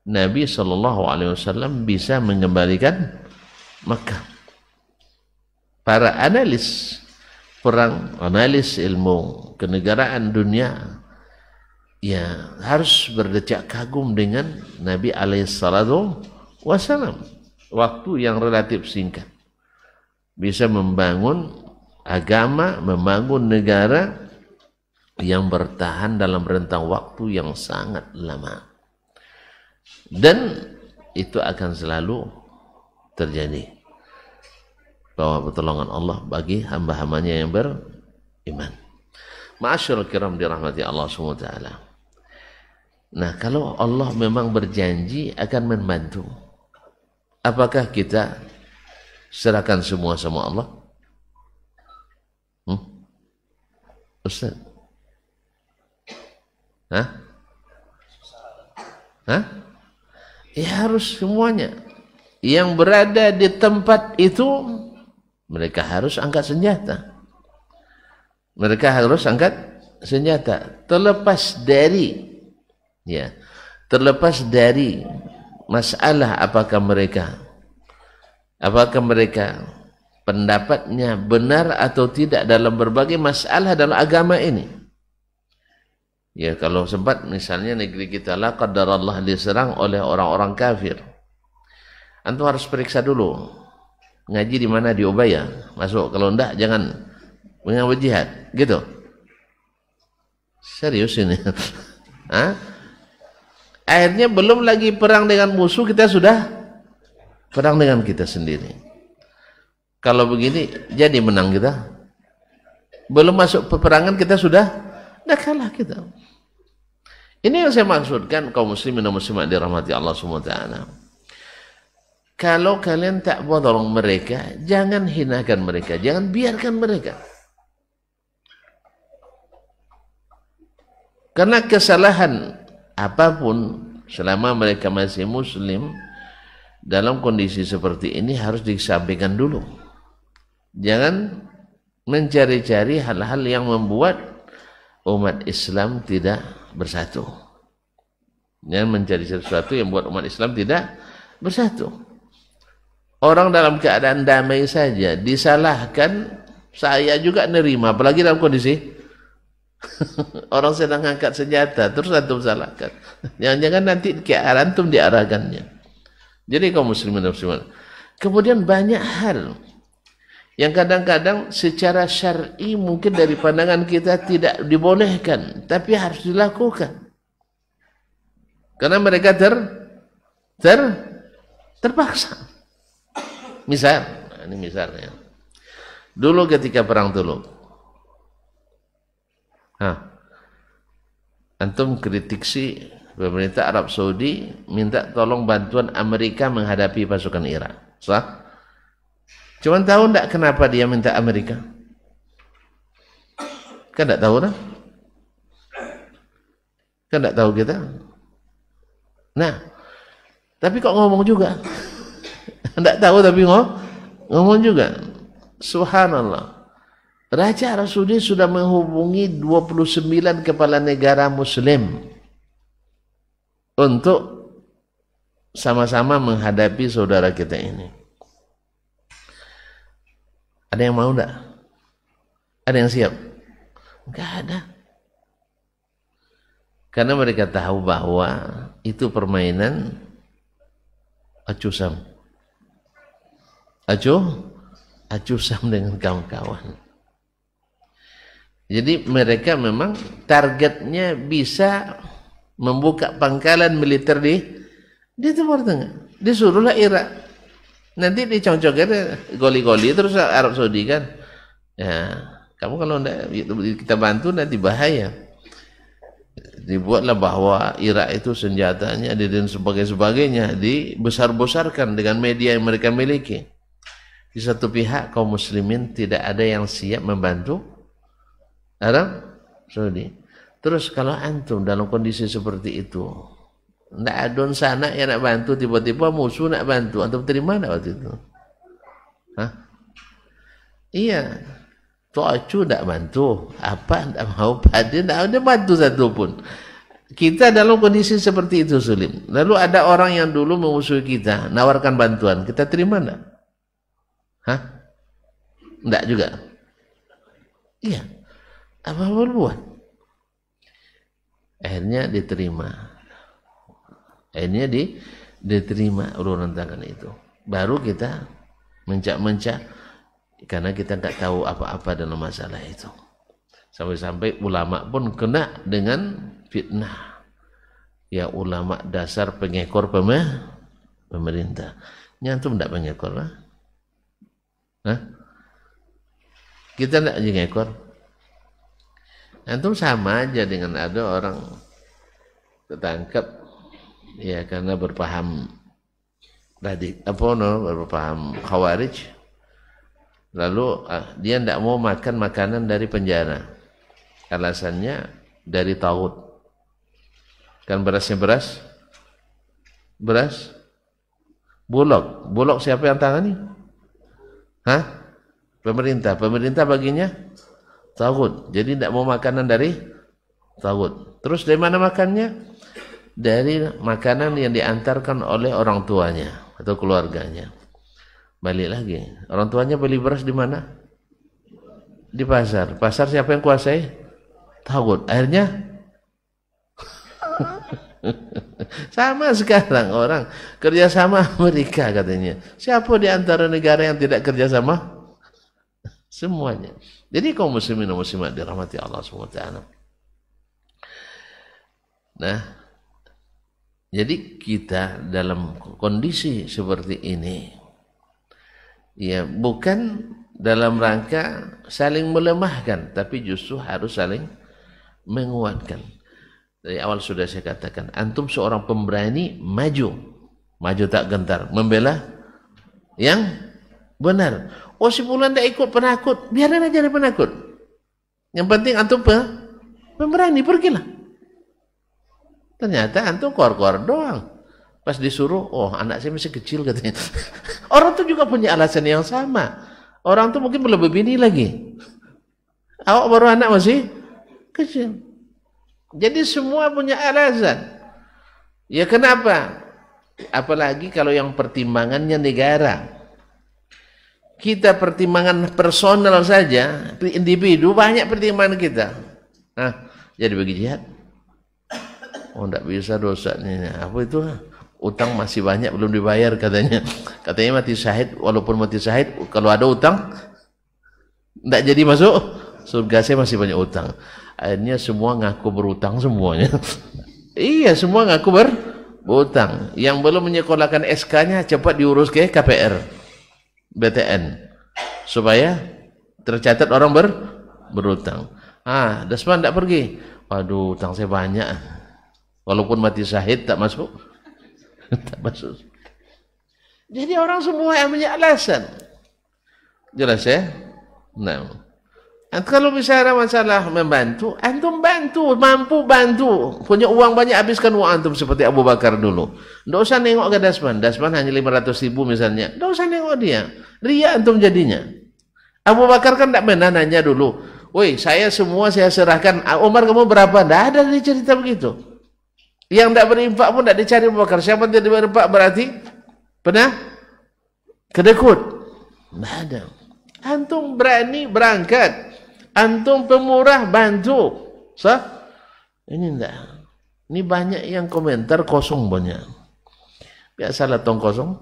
Nabi SAW bisa mengembalikan Makkah. Para analis perang, analis ilmu kenegaraan dunia, ya harus berdecak kagum dengan Nabi SAW. Waktu yang relatif singkat bisa membangun agama, membangun negara yang bertahan dalam rentang waktu yang sangat lama, dan itu akan selalu terjadi bahwa pertolongan Allah bagi hamba-hambanya yang beriman. Ma'asyiral kiram dirahmati Allah SWT. Nah, kalau Allah memang berjanji akan membantu, apakah kita serahkan semua sama Allah? Ustaz? Ya harus semuanya. Yang berada di tempat itu, mereka harus angkat senjata. Mereka harus angkat senjata. Terlepas dari masalah apakah mereka pendapatnya benar atau tidak dalam berbagai masalah dalam agama ini. Ya, kalau sempat misalnya negeri kita la qadarallah diserang oleh orang-orang kafir, antum harus periksa dulu ngaji di mana, di Ubaya masuk, kalau enggak jangan berjihad gitu. Serius ini. Akhirnya belum lagi perang dengan musuh, kita sudah perang dengan kita sendiri. Kalau begini jadi menang kita? Belum masuk peperangan kita sudah kalah kita. Ini yang saya maksudkan kaum muslimin dan muslimat dirahmati Allah SWT. Kalau kalian tak bodoh mereka, jangan hinakan mereka, jangan biarkan mereka. Karena kesalahan apapun selama mereka masih muslim, dalam kondisi seperti ini harus disampaikan dulu. Jangan mencari-cari hal-hal yang membuat umat Islam tidak bersatu. Jangan mencari sesuatu yang membuat umat Islam tidak bersatu. Orang dalam keadaan damai saja disalahkan, saya juga nerima, apalagi dalam kondisi orang sedang angkat senjata terus antum salahkan. Jangan-jangan nanti ke arah antum diarahkannya. Jadi kaum muslimin dan muslimat, kemudian banyak hal yang kadang-kadang secara syar'i mungkin dari pandangan kita tidak dibolehkan, tapi harus dilakukan karena mereka terpaksa. Misal, ini misalnya, dulu ketika perang Teluk, antum kritik si pemerintah Arab Saudi minta tolong bantuan Amerika menghadapi pasukan Irak, sah? Cuman tahu enggak kenapa dia minta Amerika? Kan enggak tahu kan? Kan enggak tahu kita? Nah, tapi kok ngomong juga? Enggak tahu tapi ngomong juga. Subhanallah. Raja Arab Saudi sudah menghubungi 29 kepala negara muslim untuk sama-sama menghadapi saudara kita ini. Ada yang mau enggak? Ada yang siap? Enggak ada. Karena mereka tahu bahwa itu permainan acusam. Acusam dengan kawan-kawan. Jadi mereka memang targetnya bisa membuka pangkalan militer di Timur Tengah. Disuruhlah Irak. Nanti dicongcoknya goli-goli terus Arab Saudi kan. Ya, kamu kalau enggak kita bantu nanti bahaya. Dibuatlah bahwa Irak itu senjatanya dan sebagainya dibesar-besarkan dengan media yang mereka miliki. Di satu pihak kaum muslimin tidak ada yang siap membantu Arab Saudi. Terus kalau antum dalam kondisi seperti itu, ndak adon sana yang nak bantu, tiba-tiba musuh nak bantu, antum terima ndak waktu itu? Hah? Iya. To'acu ndak bantu, apa ndak mau pada ndak ada bantu satu pun. Kita dalam kondisi seperti itu sulim. Lalu ada orang yang dulu memusuhi kita, nawarkan bantuan, kita terima ndak? Hah? Ndak juga. Iya. Apa buat? Akhirnya diterima. Akhirnya diterima urunan tangan itu. Baru kita mencak-mencak karena kita tak tahu apa-apa dalam masalah itu. Sampai-sampai ulama pun kena dengan fitnah. Ya ulama dasar pengekor pemerintah. Nyantum tak pengekor lah? Hah? Kita tak pengekor. Antum sama aja dengan ada orang tertangkap ya karena berpaham berpaham khawarij, lalu dia tidak mau makan makanan dari penjara, alasannya dari taghut. Kan berasnya beras bulog siapa yang tangani? Hah? Pemerintah baginya taghut. Jadi tidak mau makanan dari taghut. Terus dari mana makannya? Dari makanan yang diantarkan oleh orang tuanya atau keluarganya. Balik lagi. Orang tuanya beli beras di mana? Di pasar. Pasar siapa yang kuasai? Taghut. Akhirnya sama sekarang orang kerjasama Amerika katanya. Siapa di antara negara yang tidak kerjasama? Semuanya. Jadi kaum muslimin dan muslimat dirahmati Allah SWT. Nah, jadi kita dalam kondisi seperti ini, ya bukan dalam rangka saling melemahkan, tapi justru harus saling menguatkan. Dari awal sudah saya katakan, antum seorang pemberani, maju tak gentar, membela yang benar. Oh si fulan tak ikut penakut, biarin aja dia penakut. Yang penting antum pemberani, pergilah. Ternyata antum kor-kor doang. Pas disuruh, oh anak saya masih kecil katanya. Orang tuh juga punya alasan yang sama. Orang tuh mungkin belum begini lagi. Awak baru anak masih kecil. Jadi semua punya alasan. Ya kenapa? Apalagi kalau yang pertimbangannya negara. Kita pertimbangan personal saja, individu banyak pertimbangan kita. Nah, jadi bagi jihad. Oh, enggak bisa dosanya. Apa itu? Utang masih banyak belum dibayar katanya. Katanya mati syahid, walaupun mati syahid kalau ada utang enggak jadi masuk surga, saya masih banyak utang. Akhirnya semua ngaku berutang semuanya. Iya, semua ngaku berutang. Yang belum menyekolahkan SK-nya cepat diurus ke KPR, BTN, supaya tercatat orang berutang. Ah, Dasman enggak pergi. Waduh, utang saya banyak. Walaupun mati syahid tak masuk. Tak masuk. Jadi orang semua yang punya alasan. Jelas ya? Nah, kalau bicara masalah membantu, antum bantu, mampu bantu. Punya uang banyak, habiskan uang antum seperti Abu Bakar dulu. Tidak usah nengok ke Dasman. Dasman hanya 500.000 misalnya. Tidak usah nengok dia. Ria antum jadinya. Abu Bakar kan tidak pernah nanya dulu. Woi, saya semua saya serahkan. Umar kamu berapa? Tidak ada dia cerita begitu. Yang tidak berinfak pun tidak dicari Abu Bakar. Siapa yang tidak berinfak berarti pernah kedekut. Tidak ada. Antum berani berangkat. Antum pemurah bantu. Sah? Ini tidak. Ini banyak yang komentar kosong banyak. Biasalah tong kosong.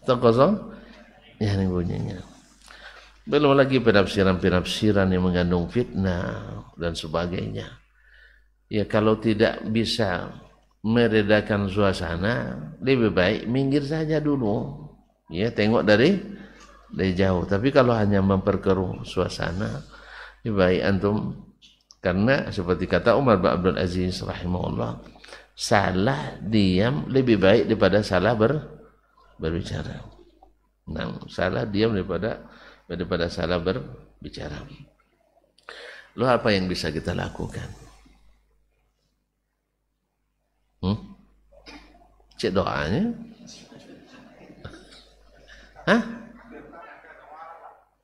Tong kosong. Ya ini bunyinya. Belum lagi penafsiran-penafsiran yang mengandung fitnah dan sebagainya. Ya kalau tidak bisa meredakan suasana, lebih baik minggir saja dulu. Ya tengok dari jauh. Tapi kalau hanya memperkeruh suasana, lebih baik antum, karena seperti kata Umar bin Abdul Aziz rahimahullah, salah diam lebih baik daripada salah berbicara. Nah, salah diam daripada salah berbicara. Lalu apa yang bisa kita lakukan? Cek doanya. Hah?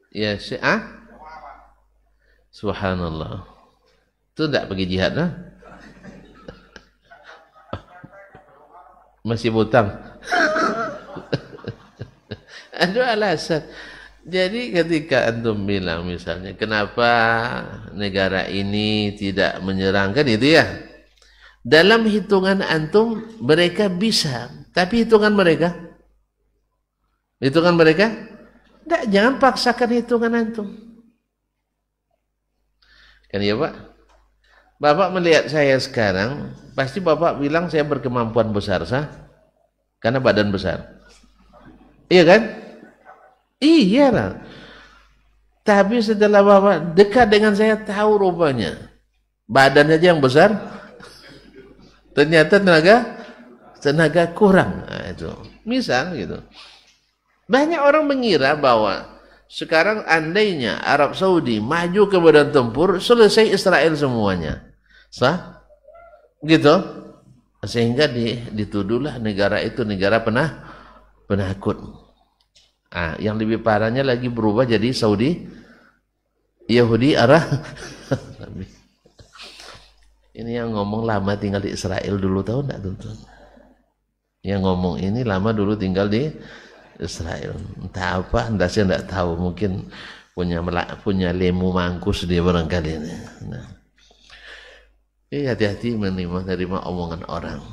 Ya, subhanallah. Itu tidak pergi jihad lah. Masih hutang. Ada alasan. Jadi ketika antum bilang misalnya, kenapa negara ini tidak menyerang, kan itu ya? Dalam hitungan antum mereka bisa, tapi hitungan mereka tidak, jangan paksakan hitungan antum. Kan ya Pak? Bapak melihat saya sekarang, pasti Bapak bilang saya berkemampuan besar, sah? Karena badan besar. Iya kan? Iya lah. Tapi setelah Bapak dekat dengan saya, tahu rupanya badannya aja yang besar, ternyata tenaga kurang. Nah, itu misal gitu. Banyak orang mengira bahwa sekarang andainya Arab Saudi maju ke badan tempur, selesai Israel semuanya, sah? Gitu. Sehingga dituduhlah negara itu negara penakut. Ah, yang lebih parahnya lagi berubah jadi Saudi Yahudi Arab. Ini yang ngomong lama tinggal di Israel dulu, tahu enggak tuh? Yang ngomong ini lama dulu tinggal di Israel. Entah apa, entah saya enggak tahu. Mungkin punya lemu mangkus dia barangkali. Nah. Hati-hati menerima omongan orang.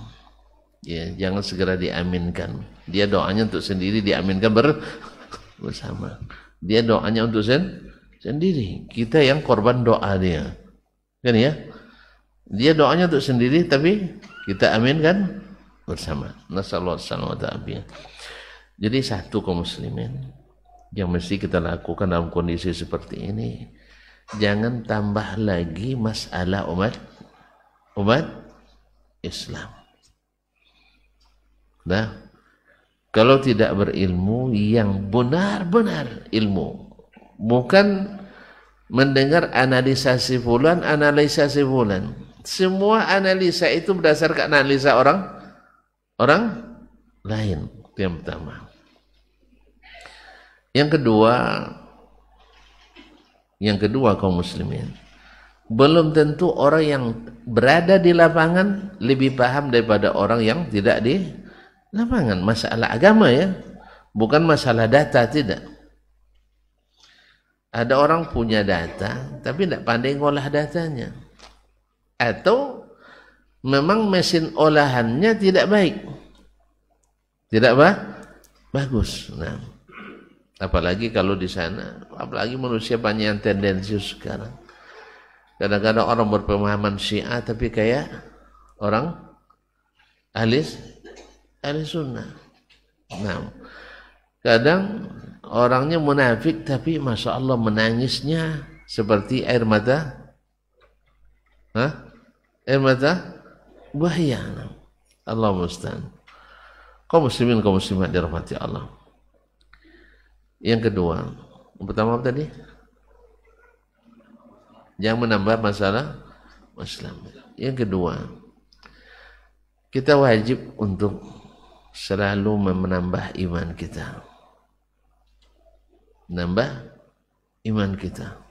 Ya, jangan segera diaminkan. Dia doanya untuk sendiri, diaminkan bersama. Dia doanya untuk sendiri. Kita yang korban doa dia. Kan ya? Dia doanya untuk sendiri, tapi kita aminkan bersama. Nasallahu alaihi wasallam. Jadi satu kaum muslimin yang mesti kita lakukan dalam kondisi seperti ini, jangan tambah lagi masalah umat Islam. Nah, kalau tidak berilmu yang benar-benar ilmu, bukan mendengar analisasi fulan, semua analisa itu berdasarkan analisa orang lain. Itu yang pertama. Yang kedua kaum muslimin, belum tentu orang yang berada di lapangan lebih paham daripada orang yang tidak di lapangan. Masalah agama ya, bukan masalah data, tidak. Ada orang punya data tapi tidak pandai ngolah datanya, atau memang mesin olahannya tidak baik, tidak bagus. Nah, apalagi kalau di sana, apalagi manusia banyak yang tendensius sekarang. Kadang-kadang orang berpemahaman Syiah tapi kayak orang ahli sunnah. Nah, kadang orangnya munafik tapi masya Allah menangisnya seperti air mata, air mata buaya. Allah musta'an. Kaum muslimin, kaum muslimat dirahmati Allah. Yang kedua, yang pertama apa tadi? Jangan menambah masalah Muslim. Yang kedua, kita wajib untuk selalu menambah iman kita. Nambah iman kita.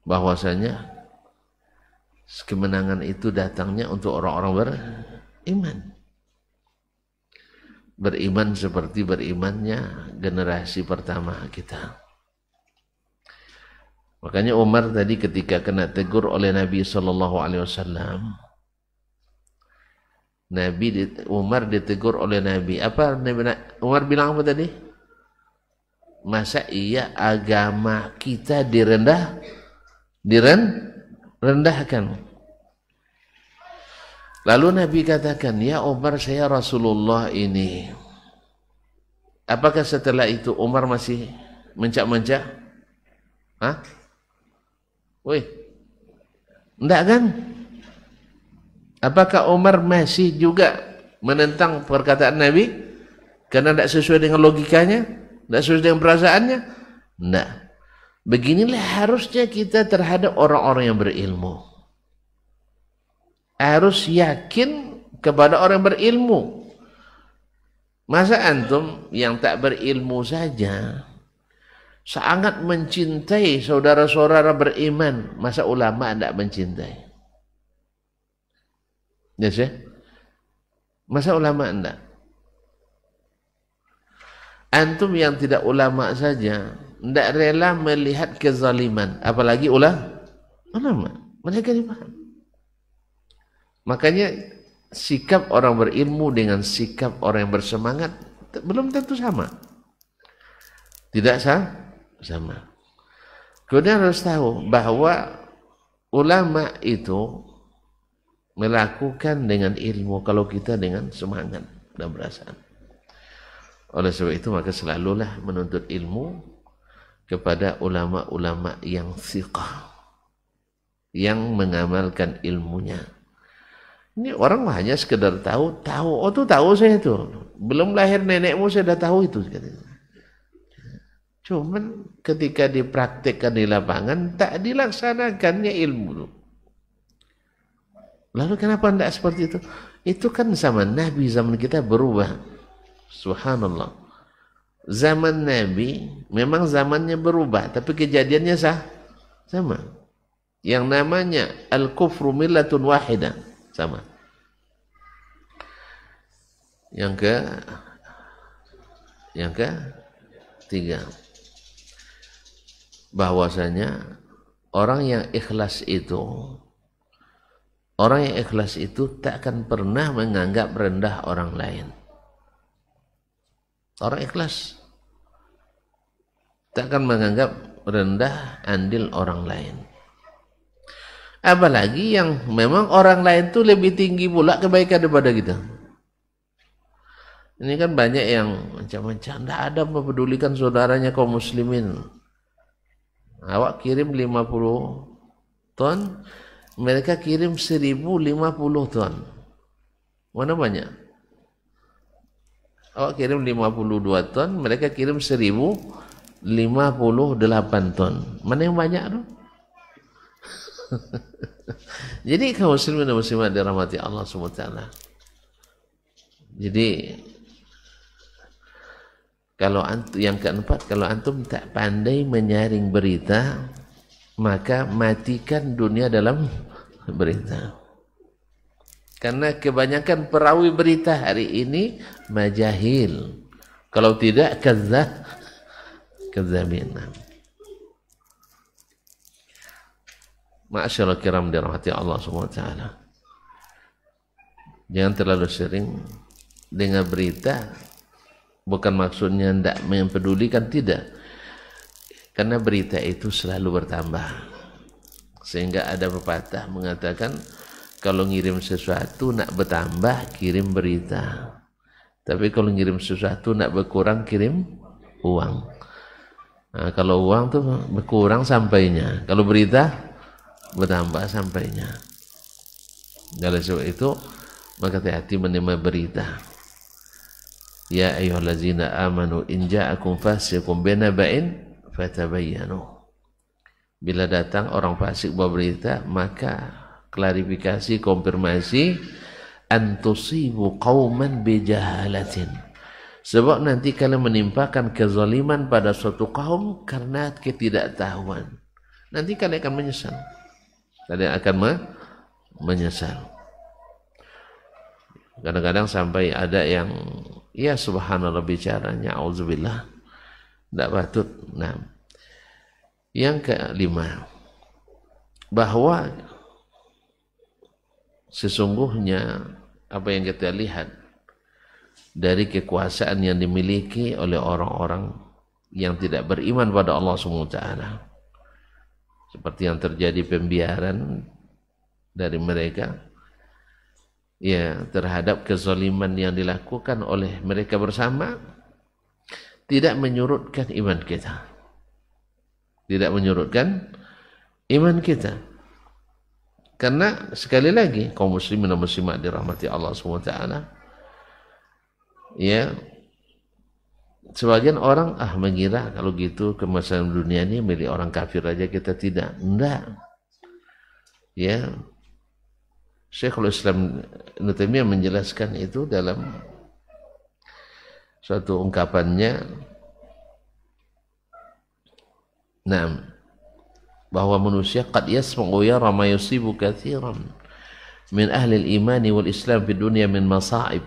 Bahwasanya kemenangan itu datangnya untuk orang-orang beriman. Beriman seperti berimannya generasi pertama kita. Makanya Umar tadi ketika kena tegur oleh Nabi SAW, Umar ditegur oleh Nabi. Apa Umar bilang apa tadi? Masa iya agama kita direndahkan? Lalu Nabi katakan, ya Umar, saya Rasulullah ini. Apakah setelah itu Umar masih mencak-mencak? Hah? Wih, enggak kan? Apakah Umar masih juga menentang perkataan Nabi karena tidak sesuai dengan logikanya, tidak sesuai dengan perasaannya? Enggak. Beginilah harusnya kita terhadap orang-orang yang berilmu. Harus yakin kepada orang yang berilmu. Masa antum yang tak berilmu saja sangat mencintai saudara-saudara beriman, masa ulama tidak mencintai? Yes, ya? Masa ulama tidak? Antum yang tidak ulama saja tidak rela melihat kezaliman, apalagi ulama. Mereka dipaham. Makanya sikap orang berilmu dengan sikap orang yang bersemangat belum tentu sama. Tidak sama. Kemudian harus tahu bahwa ulama itu melakukan dengan ilmu, kalau kita dengan semangat dan perasaan. Oleh sebab itu maka selalulah menuntut ilmu kepada ulama-ulama yang thiqah, yang mengamalkan ilmunya. Ini orang hanya sekedar tahu, oh tuh tahu saya itu. Belum lahir nenekmu saya sudah tahu itu. Cuman ketika dipraktikkan di lapangan tak dilaksanakannya ilmu. Lalu kenapa tidak seperti itu? Itu kan zaman Nabi, zaman kita berubah. Subhanallah. Zaman Nabi memang zamannya berubah, tapi kejadiannya sama. Yang namanya al-kufru millatun wahidah, sama. Yang ketiga, bahwasanya orang yang ikhlas itu tak akan pernah menganggap rendah orang lain. Orang ikhlas tak akan menganggap rendah andil orang lain. Apalagi yang memang orang lain itu lebih tinggi pula kebaikan daripada kita. Ini kan banyak yang macam-macam, tidak ada mempedulikan saudaranya kaum muslimin. Awak kirim 50 ton, mereka kirim 1050 ton. Mana banyak? Awak kirim 52 ton, mereka kirim 1058 ton. Mana yang banyak tuh? Jadi kaum muslimin dan muslimat dirahmati Allah Subhanahu wa taala. Jadi kalau yang keempat, kalau antum tak pandai menyaring berita, maka matikan dunia dalam berita. Karena kebanyakan perawi berita hari ini majahil. Kalau tidak kadzabin. Ma'asyiral kiram dirahmati Allah Subhanahu wa taala. Jangan terlalu sering dengar berita. Bukan maksudnya tidak mempedulikan, tidak. Karena berita itu selalu bertambah. Sehingga ada pepatah mengatakan, kalau ngirim sesuatu nak bertambah, kirim berita. Tapi kalau ngirim sesuatu nak berkurang, kirim uang. Nah, kalau uang tuh berkurang sampainya. Kalau berita bertambah sampainya. Oleh sebab itu, maka hati-hati menerima berita. Ya ayyuhallazina amanu in ja'akum fasiqun binaba'in fatabayyanu. Bila datang orang fasik bawa berita, maka klarifikasi, konfirmasi, antusibu qauman bijahalatin. Sebab nanti kalian menimpakan kezaliman pada suatu kaum karena ketidaktahuan. Nanti kalian akan menyesal. Kalian akan menyesal. Kadang-kadang sampai ada yang ya subhanallah bicaranya, auzubillah, tidak patut. Nah, yang kelima, bahwa sesungguhnya apa yang kita lihat dari kekuasaan yang dimiliki oleh orang-orang yang tidak beriman pada Allah SWT, seperti yang terjadi pembiaran dari mereka, ya, terhadap kezaliman yang dilakukan oleh mereka bersama, tidak menyurutkan iman kita. Tidak menyurutkan iman kita. Karena sekali lagi kaum muslimin dan muslimat dirahmati Allah SWT, ya, sebagian orang mengira kalau gitu kemasan dunia ini milik orang kafir aja, kita tidak. Enggak. Ya, Syekhul Islam Ibnu Taimiyah menjelaskan itu dalam suatu ungkapannya, bahwa manusia qad yasma'u yara ma yusibu katsiran min ahli al-iman wal Islam di dunia min masa'ib.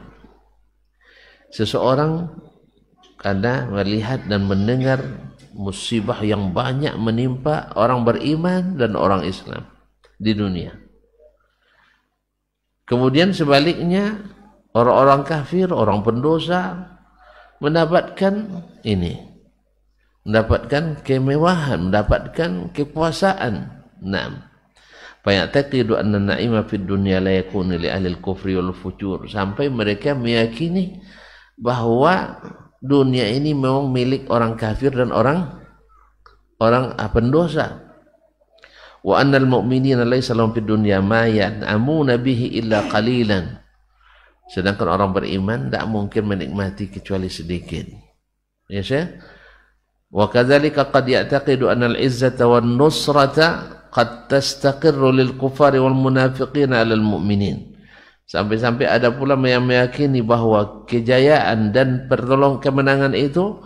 Seseorang kadang melihat dan mendengar musibah yang banyak menimpa orang beriman dan orang Islam di dunia. Kemudian sebaliknya, orang-orang kafir, orang pendosa mendapatkan ini, mendapatkan kemewahan, mendapatkan kekuasaan. Fayataqidu anna na'ima fid dunya la yakunu li ahli al-kufri wal fujur, sampai mereka meyakini bahwa dunia ini memang milik orang kafir dan orang pendosa. Wa annal mu'minina laysa lahum fid dunya ma yan'amuna bihi illa qalilan. Sedangkan orang beriman tidak mungkin menikmati kecuali sedikit. Ya Syekh? Wa kadzalika qad ya'taqidu anna al-izzata wan nusrata qad tastaqirru lil kufari wal munafiqina 'alal mu'minin. Sampai-sampai ada pula yang meyakini bahwa kejayaan dan kemenangan itu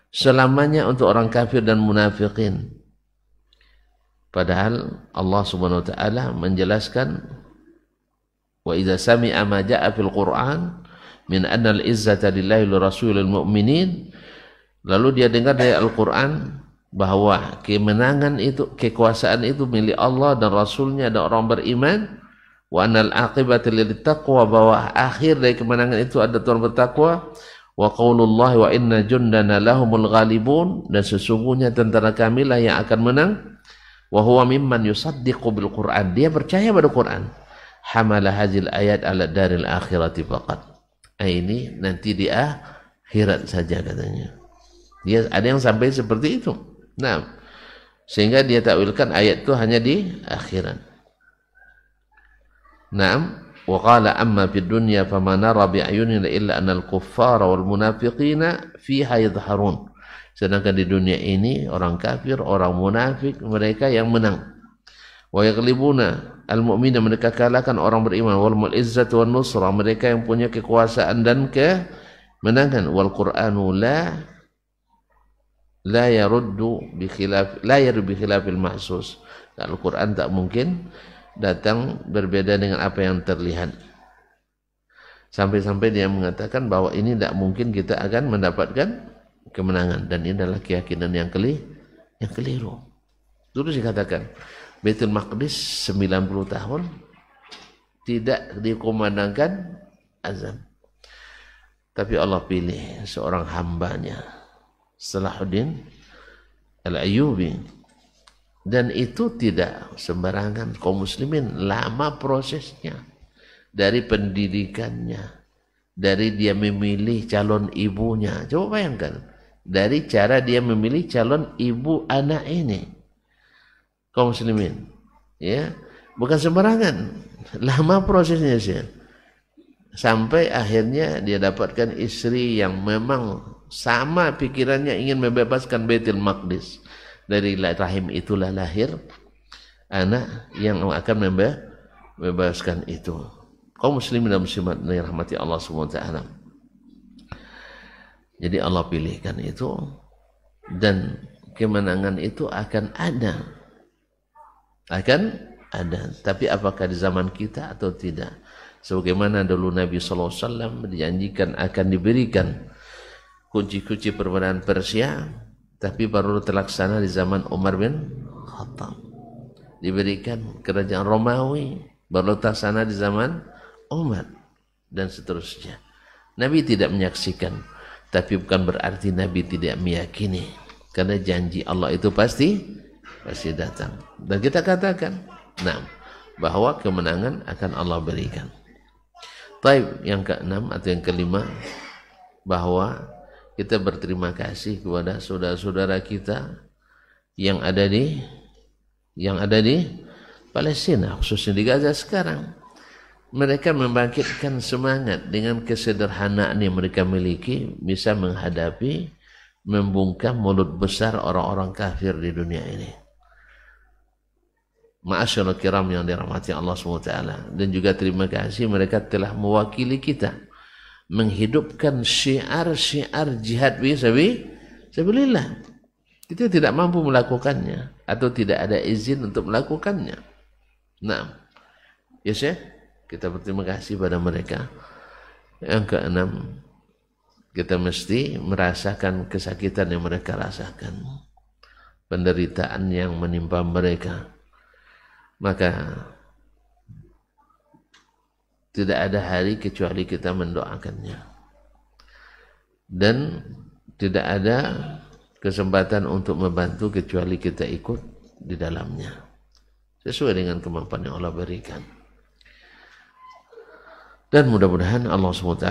selamanya untuk orang kafir dan munafikin. Padahal Allah Subhanahu wa taala menjelaskan, wa idza sami'a ma jaa'a fil Qur'an min anna al-izzata lillahi wa rasulil mu'minin, lalu dia dengar dari Al-Qur'an bahwa kemenangan itu, kekuasaan itu milik Allah dan Rasulnya dan orang beriman, wa annal aqibata lit taqwa, bahwa akhir dari kemenangan itu ada orang bertakwa, wa qaulullah wa inna jundana lahumul ghalibun, dan sesungguhnya tentara kami lah yang akan menang. Wa huwa mimman yusaddiqu bil Qur'an, dia percaya pada Quran. Hamala hadhil ayat ala daril akhirati faqat. Ini nanti di akhirat saja katanya. Dia ada yang sampai seperti itu. Nah, sehingga dia takwilkan ayat itu hanya di akhirat. Naam, wa qala amma fid dunya fama nara bi ayunina illa anal kuffara wal munafiqina fiha yadhharun. Sedangkan di dunia ini orang kafir, orang munafik, mereka yang menang. Wa yaghlibuna al-mu'mina, mereka kalahkan orang beriman. Wal mu'izzatu wan nusra, mereka yang punya kekuasaan dan kemenangan. Wal Qur'anu la yaruddu bi khilafil mahsus. Al-Quran tak mungkin datang berbeda dengan apa yang terlihat. Sampai-sampai dia mengatakan bahwa ini tidak mungkin kita akan mendapatkan kemenangan, dan ini adalah keyakinan yang keliru. Dulu dikatakan Baitul Maqdis 90 tahun tidak dikumandangkan azan, tapi Allah pilih seorang hambanya, Salahuddin Al-Ayyubi, dan itu tidak sembarangan. Kaum muslimin lama prosesnya, dari pendidikannya, dari dia memilih calon ibunya. Coba bayangkan, dari cara dia memilih calon ibu anak ini. Kaum muslimin, ya, bukan sembarangan. Lama prosesnya sih. Sampai akhirnya dia dapatkan istri yang memang sama pikirannya, ingin membebaskan Baitul Maqdis. Dari rahim itulah lahir anak yang akan membebaskan itu. Kaum muslimin dan muslimat yang dirahmati Allah SWT. Jadi Allah pilihkan itu, dan kemenangan itu akan ada. Tapi apakah di zaman kita atau tidak? Sebagaimana dulu Nabi SAW dijanjikan akan diberikan kunci-kunci permainan Persia, tapi baru terlaksana di zaman Umar bin Khattab. Diberikan kerajaan Romawi, baru terlaksana di zaman Umar, dan seterusnya. Nabi tidak menyaksikan, tapi bukan berarti Nabi tidak meyakini, karena janji Allah itu pasti datang. Dan kita katakan, bahwa kemenangan akan Allah berikan. Taib, yang keenam atau yang kelima, bahwa kita berterima kasih kepada saudara-saudara kita yang ada di Palestina, khususnya di Gaza sekarang. Mereka membangkitkan semangat dengan kesederhanaan yang mereka miliki, bisa menghadapi, membungkam mulut besar orang-orang kafir di dunia ini. Ma'asyarul kiram yang dirahmati Allah SWT. Dan juga terima kasih mereka telah mewakili kita menghidupkan syiar-syiar jihad fisabilillah. Kita tidak mampu melakukannya atau tidak ada izin untuk melakukannya. Yes ya, kita berterima kasih pada mereka. Yang keenam, kita mesti merasakan kesakitan yang mereka rasakan, penderitaan yang menimpa mereka. Maka tidak ada hari kecuali kita mendoakannya, dan tidak ada kesempatan untuk membantu kecuali kita ikut di dalamnya sesuai dengan kemampuan yang Allah berikan. Dan mudah-mudahan Allah SWT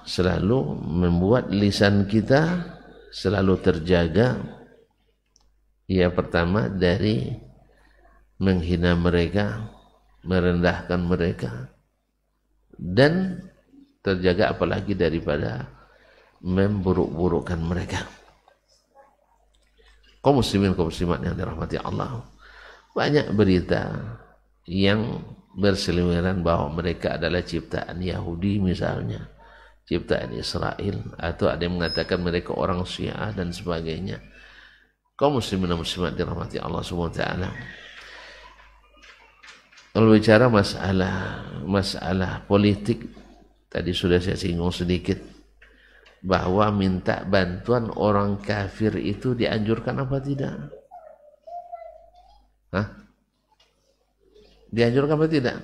selalu membuat lisan kita selalu terjaga, ya, pertama dari menghina mereka, merendahkan mereka, dan terjaga apalagi daripada memburuk-burukkan mereka. Kaum muslimin, kaum muslimat yang dirahmati Allah, banyak berita yang berseliweran bahwa mereka adalah ciptaan Yahudi misalnya, ciptaan Israel, atau ada yang mengatakan mereka orang Syiah dan sebagainya. Kaum muslimin dan muslimat dirahmati Allah SWT. Kalau bicara masalah politik, tadi sudah saya singgung sedikit, bahwa minta bantuan orang kafir itu dianjurkan apa tidak? Dianjurkan apa tidak?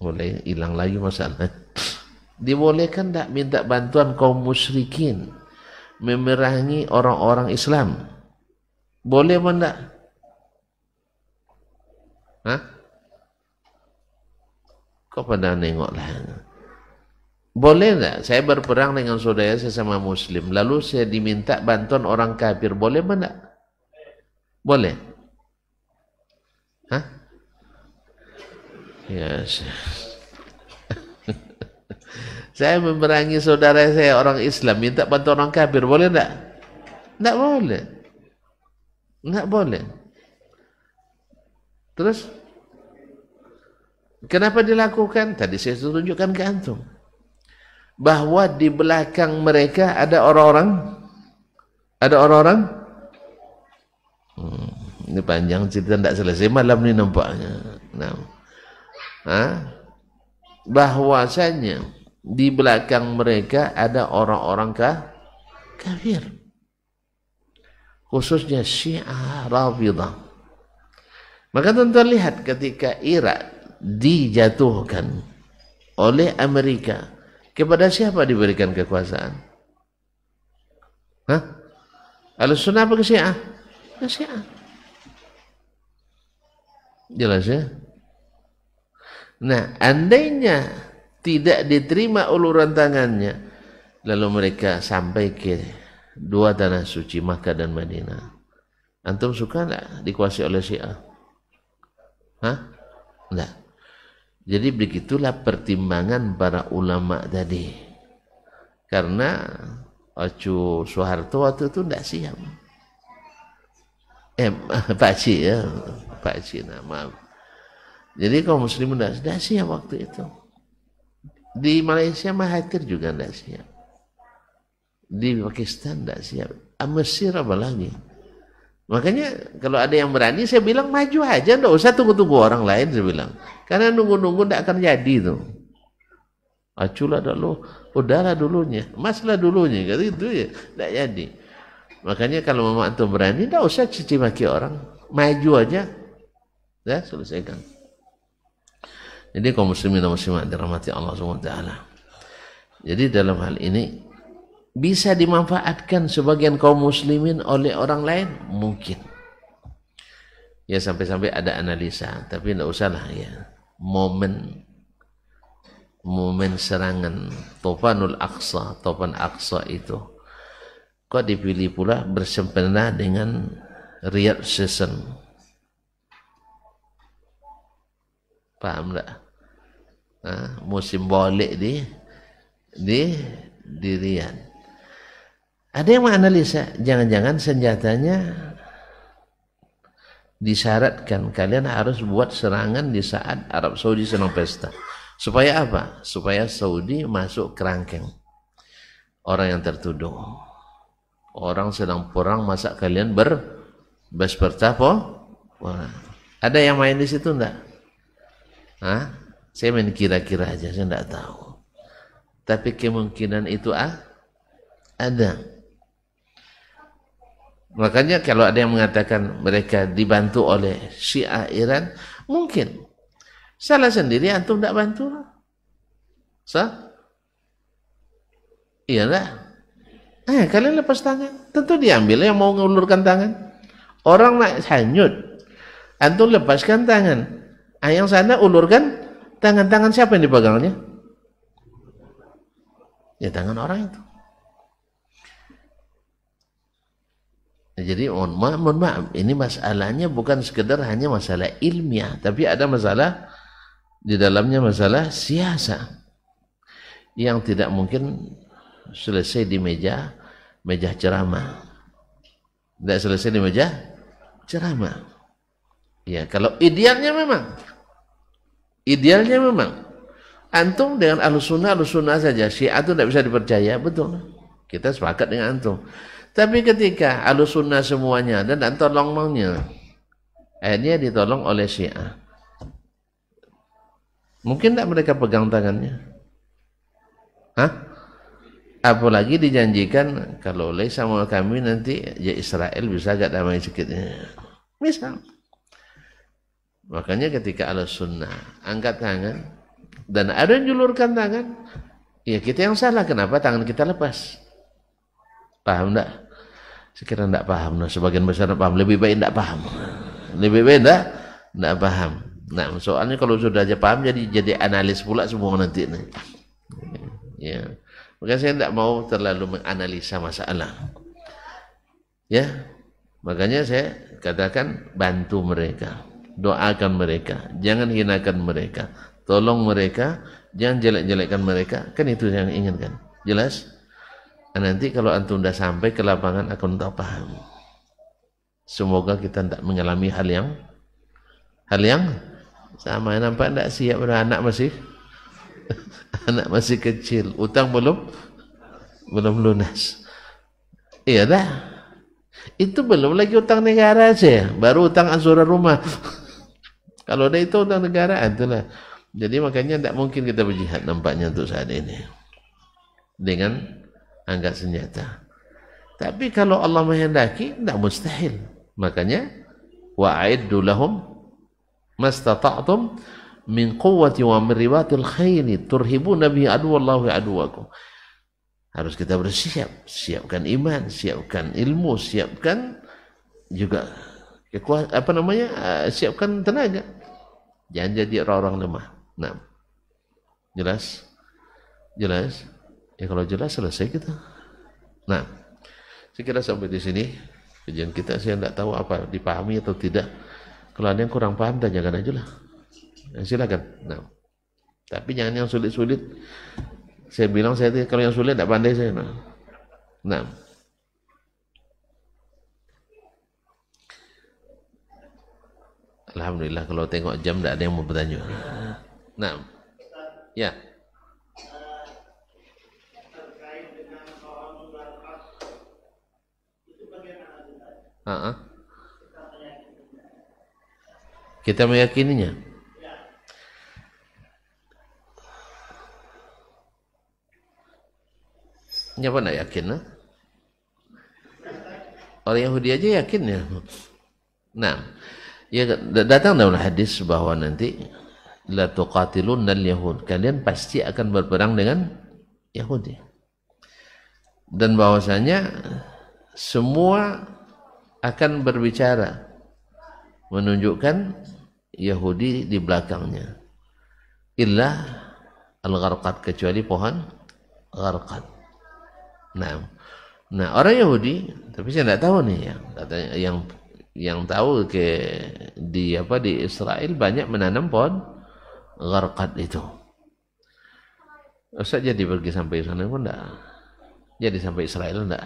Boleh, hilang lagi masalah. Dibolehkan tak minta bantuan kaum musyrikin memerangi orang-orang Islam? Boleh apa enggak? Kok pada nengok lah? Boleh enggak saya berperang dengan saudara sesama muslim, lalu saya diminta bantuan orang kafir, boleh apa enggak? Boleh. Ya, saya memerangi saudara saya orang Islam, minta bantuan orang kafir, boleh enggak? Enggak boleh. Enggak boleh. Terus kenapa dilakukan? Tadi saya tunjukkan ke antum bahwa di belakang mereka ada orang-orang, ini panjang cerita, tidak selesai malam ini nampaknya. Nah, bahwasanya di belakang mereka ada orang-orang kafir, khususnya Syiah Rafidah. Maka tuan-tuan lihat ketika Irak dijatuhkan oleh Amerika, kepada siapa diberikan kekuasaan? Ahlussunnah apa ke Syiah? Ke Syiah. Jelas ya? Nah, andainya tidak diterima uluran tangannya, lalu mereka sampai ke dua tanah suci Makkah dan Madinah, antum suka enggak dikuasai oleh Syiah? Enggak. Jadi begitulah pertimbangan para ulama tadi. Karena Acu Soeharto waktu itu enggak siap. Pak Cik ya. Pak Cik, maaf. Jadi kaum muslimin tidak siap waktu itu. Di Malaysia Mahathir juga tidak siap. Di Pakistan tidak siap. Mesir apa lagi. Makanya kalau ada yang berani saya bilang maju aja, tidak usah tunggu-tunggu orang lain, saya bilang. Karena nunggu-nunggu tidak akan jadi itu. Aculah dulu, udahlah dulunya, maslah dulunya, gitu ya, tidak jadi. Makanya kalau memang antum berani, tidak usah cici maki orang, maju aja, ya selesaikan. Jadi kaum muslimin dan muslimat dirahmati Allah SWT. Jadi dalam hal ini bisa dimanfaatkan sebagian kaum muslimin oleh orang lain, mungkin. Ya sampai-sampai ada analisa, tapi tidak usahlah ya. Momen serangan Tofanul Aqsa, Tofan Aqsa itu kok dipilih pula bersempena dengan Riyadh Season. Paham tak? Musim balik di Riyadh. Ada yang menganalisa, jangan-jangan senjatanya disyaratkan kalian harus buat serangan di saat Arab Saudi sedang pesta. Supaya apa? Supaya Saudi masuk kerangkeng orang yang tertuduh. Orang sedang perang, masa kalian bertapo? Ada yang main di situ enggak? Saya main kira-kira aja, saya enggak tahu. Tapi kemungkinan itu ada. Makanya kalau ada yang mengatakan mereka dibantu oleh Syiah Iran, mungkin. Salah sendiri, antum tidak bantu. Iya enggak? Kalian lepas tangan. Tentu diambil yang mau mengulurkan tangan. Orang nak hanyut, antum lepaskan tangan. Yang sana ulurkan tangan siapa yang dipegangnya? Ya tangan orang itu. Jadi mohon maaf, ini masalahnya bukan sekedar hanya masalah ilmiah, tapi ada masalah di dalamnya, masalah siasa yang tidak mungkin selesai di meja ceramah. Tidak selesai di meja ceramah. Ya, kalau idealnya memang antum dengan Ahlussunnah saja, Syiah itu tidak bisa dipercaya, betul. Kita sepakat dengan antum. Tapi ketika Ahlussunnah semuanya dan tolongnya, akhirnya ditolong oleh Syiah. Mungkin tak mereka pegang tangannya? Apalagi dijanjikan kalau oleh sama kami nanti ya Israel bisa agak damai sedikit. Misal. Makanya ketika Ahlussunnah angkat tangan dan ada yang julurkan tangan, ya kita yang salah. Kenapa tangan kita lepas? Paham tak? Sekiranya tidak paham, sebagian besar tidak paham, lebih baik tidak paham. Lebih baik tidak paham. Nah, soalnya kalau sudah aja paham jadi analis pula semua nanti. Ya. Maka saya tidak mau terlalu menganalisa masalah. Ya. Makanya saya katakan bantu mereka, doakan mereka, jangan hinakan mereka, tolong mereka, jangan jelek-jelekkan mereka. Kan itu yang inginkan. Jelas? Nanti kalau antum sudah sampai ke lapangan akan tak paham. Semoga kita tidak mengalami hal hal yang sama. Nampak tak siap pada anak masih anak masih kecil, utang belum lunas. Iya dah. Itu belum lagi utang negara aja, baru utang angsuran rumah. Kalau ada itu utang negara, itulah. Jadi makanya tidak mungkin kita berjihad nampaknya untuk saat ini dengan angkat senjata. Tapi kalau Allah menghendaki, tidak mustahil. Makanya wa'iddu lahum mastata'tum min quwwati wa min ribatil khayli turhibuna bihi aduwallahi aduwakum. Harus kita bersiap, siapkan iman, siapkan ilmu, siapkan juga siapkan tenaga. Jangan jadi orang-orang lemah. Nah, jelas? Jelas? Ya kalau jelas selesai kita. Nah, saya kira sampai di sini kajian kita. Saya tidak tahu apa dipahami atau tidak. Kalau ada yang kurang paham, tanyakan aja lah. Nah, silakan. Nah, tapi jangan yang sulit-sulit. Saya bilang kalau yang sulit tidak pandai saya. Nah. Alhamdulillah kalau tengok jam tidak ada yang mau bertanya. Nah. Ya. Kita meyakininya. Siapa nak yakin? Orang Yahudi aja yakin ya. Nah, ya datang dalam hadis bahwa nanti la tuqatilunna al-yahud, kalian pasti akan berperang dengan Yahudi. Dan bahwasanya semua akan berbicara menunjukkan Yahudi di belakangnya. Illa al-gharqad, kecuali pohon gharqad. Nah, orang Yahudi, tapi saya tidak tahu nih yang tahu di Israel banyak menanam pohon gharqad itu. Ustaz jadi pergi sampai sana pun enggak. Jadi sampai Israel enggak.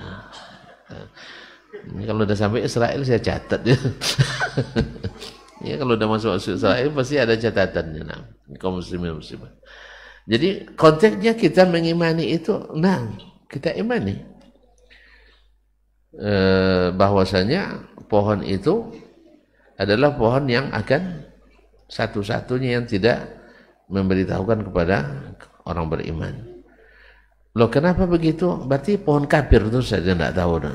Kalau udah sampai Israel saya catat ya. Ya kalau udah masuk Israel pasti ada catatannya. Nah, kaum muslimin muslimat. Jadi konteksnya kita mengimani itu, kita imani bahwasanya pohon itu adalah pohon yang akan satu-satunya yang tidak memberitahukan kepada orang beriman. Loh kenapa begitu? Berarti pohon kafir itu saja tidak tahu.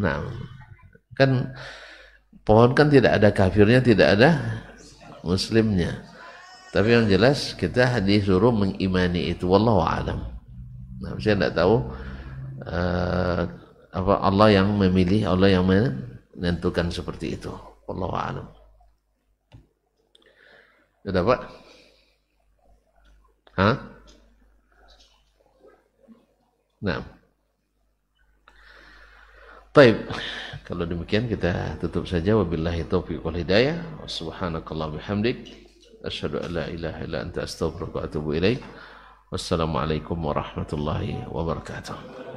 Nah, kan pohon kan tidak ada kafirnya, tidak ada muslimnya. Tapi yang jelas kita disuruh mengimani itu. Wallahu a'lam. Nah, saya tidak tahu apa Allah yang memilih, Allah yang menentukan seperti itu. Wallahu a'lam. Sudah Pak? Nah. Baik. Kalau demikian kita tutup saja. Wabillahi taufiq wal hidayah. Subhanakallah bihamdik. Asyhadu an la ilaha illa anta astaghfiruka wa atubu ilaik. Wassalamualaikum warahmatullahi wabarakatuh.